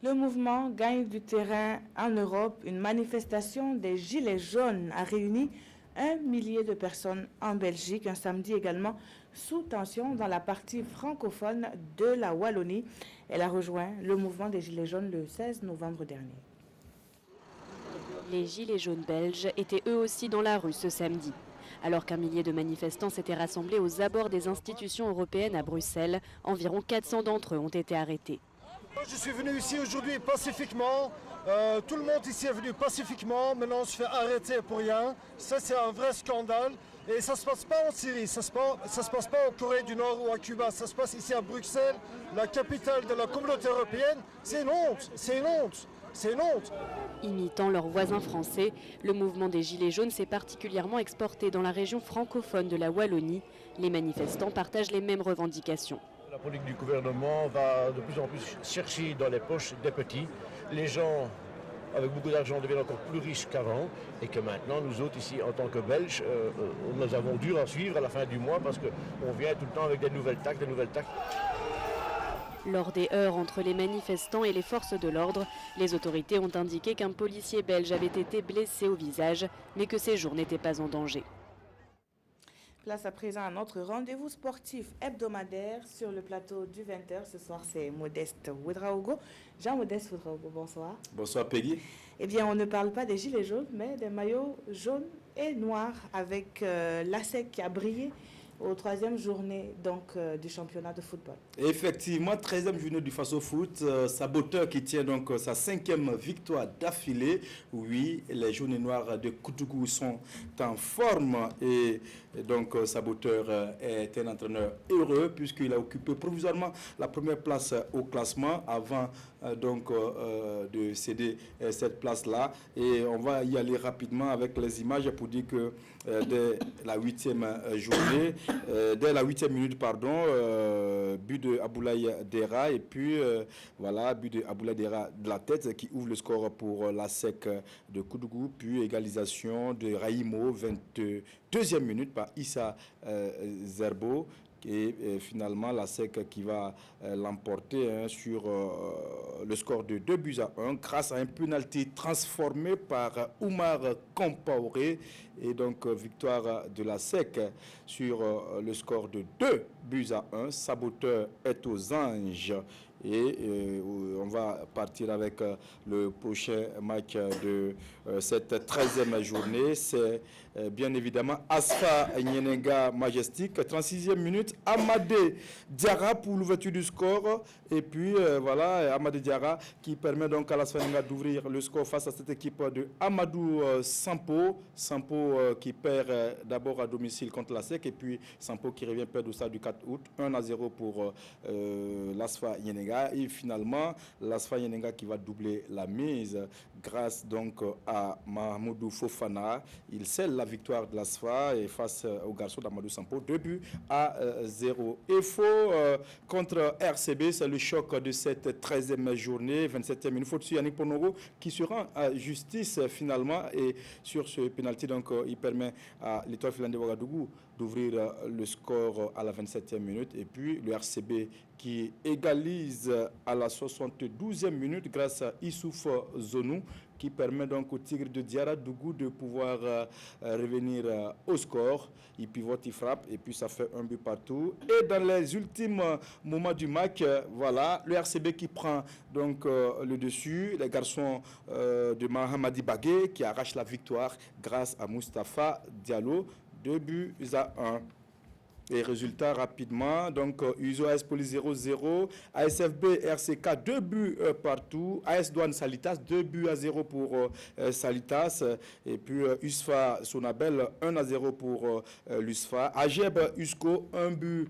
Le mouvement gagne du terrain en Europe. Une manifestation des Gilets jaunes a réuni 1 millier de personnes en Belgique, un samedi également sous tension dans la partie francophone de la Wallonie. Elle a rejoint le mouvement des Gilets jaunes le 16 novembre dernier. Les Gilets jaunes belges étaient eux aussi dans la rue ce samedi. Alors qu'un millier de manifestants s'étaient rassemblés aux abords des institutions européennes à Bruxelles, environ 400 d'entre eux ont été arrêtés. Je suis venu ici aujourd'hui pacifiquement. Tout le monde ici est venu pacifiquement. Maintenant, on se fait arrêter pour rien. Ça, c'est un vrai scandale. Et ça ne se passe pas en Syrie, ça se passe pas en Corée du Nord ou à Cuba. Ça se passe ici à Bruxelles, la capitale de la communauté européenne. C'est une honte, c'est une honte, c'est une honte. Imitant leurs voisins français, le mouvement des Gilets jaunes s'est particulièrement exporté dans la région francophone de la Wallonie. Les manifestants partagent les mêmes revendications. La politique du gouvernement va de plus en plus chercher dans les poches des petits. Les gens avec beaucoup d'argent deviennent encore plus riches qu'avant et que maintenant, nous autres ici, en tant que Belges, nous avons dur à suivre à la fin du mois parce qu'on vient tout le temps avec des nouvelles taxes, Lors des heurts entre les manifestants et les forces de l'ordre, les autorités ont indiqué qu'un policier belge avait été blessé au visage, mais que ses jours n'étaient pas en danger. Place à présent à notre rendez-vous sportif hebdomadaire sur le plateau du 20h. Ce soir, c'est Modeste Ouedraogo. Jean-Modeste Ouedraogo, bonsoir. Bonsoir Peggy. Eh bien, on ne parle pas des gilets jaunes, mais des maillots jaunes et noirs avec l'ASEC qui a brillé aux 3e journée donc, du championnat de football. Effectivement, 13e journée du Faso Foot, Saboteur qui tient donc sa 5e victoire d'affilée. Oui, les jaunes et noirs de Koutougou sont en forme et donc Saboteur est un entraîneur heureux puisqu'il a occupé provisoirement la première place au classement avant de céder cette place-là. Et on va y aller rapidement avec les images pour dire que dès la 8e journée, dès la 8e minute, but de Aboulaye Dera et puis voilà, but de Aboulaye Dera de la tête qui ouvre le score pour la SEC de Koudougou, puis égalisation de Raïmo, 22e minute par Issa Zerbo. Et finalement la SEC qui va l'emporter sur le score de 2-1 grâce à un penalty transformé par Oumar Compaoré et donc victoire de la SEC sur le score de 2-1. Saboteur est aux anges Et on va partir avec le prochain match de cette 13e journée. C'est bien évidemment Asfa Nyenenga Majestic, 36e minute, Amadé Diarra pour l'ouverture du score. Et puis voilà, Amadé Diarra qui permet donc à l'Asfa Nyenenga d'ouvrir le score face à cette équipe de Amadou Sampo. Sampo qui perd d'abord à domicile contre la SEC et puis Sampo qui revient perdre au stade du 4 août, 1-0 pour l'Asfa Nyenenga. Et finalement, l'Asfa Nyenenga qui va doubler la mise grâce donc à Mahmoudou Fofana. Il scelle la victoire de l'Asfa et face au garçon d'Amadou Sampo, 2-0. Et faux contre RCB, c'est le choc de cette 13e journée, 27e minute. Faut-il Yannick Ponoro qui se rend à justice finalement et sur ce pénalty, donc il permet à l'Étoile filante de Ouagadougou d'ouvrir le score à la 27e minute. Et puis le RCB qui égalise à la 72e minute grâce à Issouf Zonou qui permet donc au Tigre de Diarra Dougou de pouvoir revenir au score. Il pivote, il frappe et puis ça fait un but partout. Et dans les ultimes moments du match, voilà, le RCB qui prend donc le dessus. Les garçons de Mahamadi Bagué qui arrachent la victoire grâce à Moustapha Diallo. 2-1. Et résultats rapidement, donc USO AS Police 0-0, ASFB RCK 2 buts partout, AS Douane Salitas 2-0 pour Salitas, et puis USFA Sonabel 1-0 pour l'USFA, AGEB USCO 1 but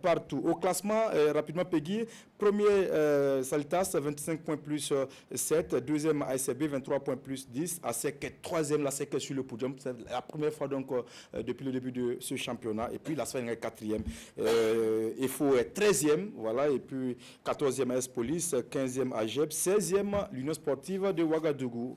partout. Au classement, rapidement Peggy, premier Salitas 25 points plus 7, deuxième ASFB 23 points plus 10, ASEC troisième, la SEC sur le podium, c'est la première fois donc depuis le début de ce championnat, et puis la SFA est 4e, EFO est 13e, voilà, et puis 14e AS Police, 15e AGEB, 16e l'Union Sportive de Ouagadougou.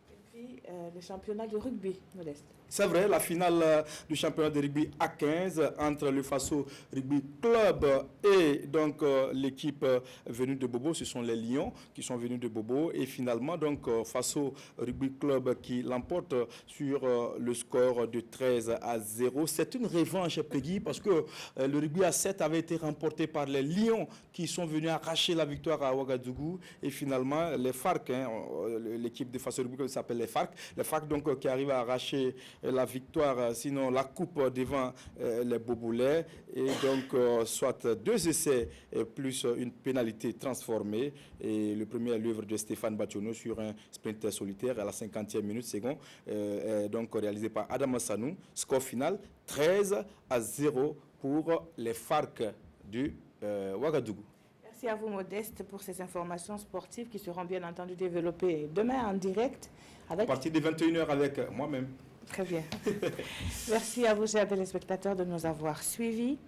Et puis le championnat de rugby, Modeste. C'est vrai, la finale du championnat de rugby A15 entre le Faso Rugby Club et donc l'équipe venue de Bobo, ce sont les Lions qui sont venus de Bobo et finalement donc Faso Rugby Club qui l'emporte sur le score de 13-0. C'est une revanche, Peggy, parce que le rugby A7 avait été remporté par les Lions qui sont venus arracher la victoire à Ouagadougou et finalement les FARC, l'équipe de Faso Rugby Club s'appelle les FARC donc qui arrivent à arracher la victoire, sinon la coupe devant les Boboulais et donc soit 2 essais plus une pénalité transformée et le premier à l'œuvre de Stéphane Bationo sur un sprint solitaire à la 50e minute second donc réalisé par Adam Assanou. Score final 13-0 pour les FARC du Ouagadougou. Merci à vous Modeste pour ces informations sportives qui seront bien entendu développées demain en direct avec... À partir de 21h avec moi-même. Très bien. Merci à vous, chers téléspectateurs, de nous avoir suivis.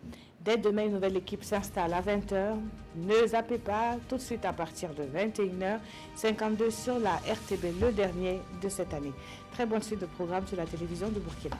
Dès demain, une nouvelle équipe s'installe à 20h. Ne zappez pas, tout de suite à partir de 21h52 sur la RTB, le dernier de cette année. Très bonne suite de programme sur la télévision de Burkina.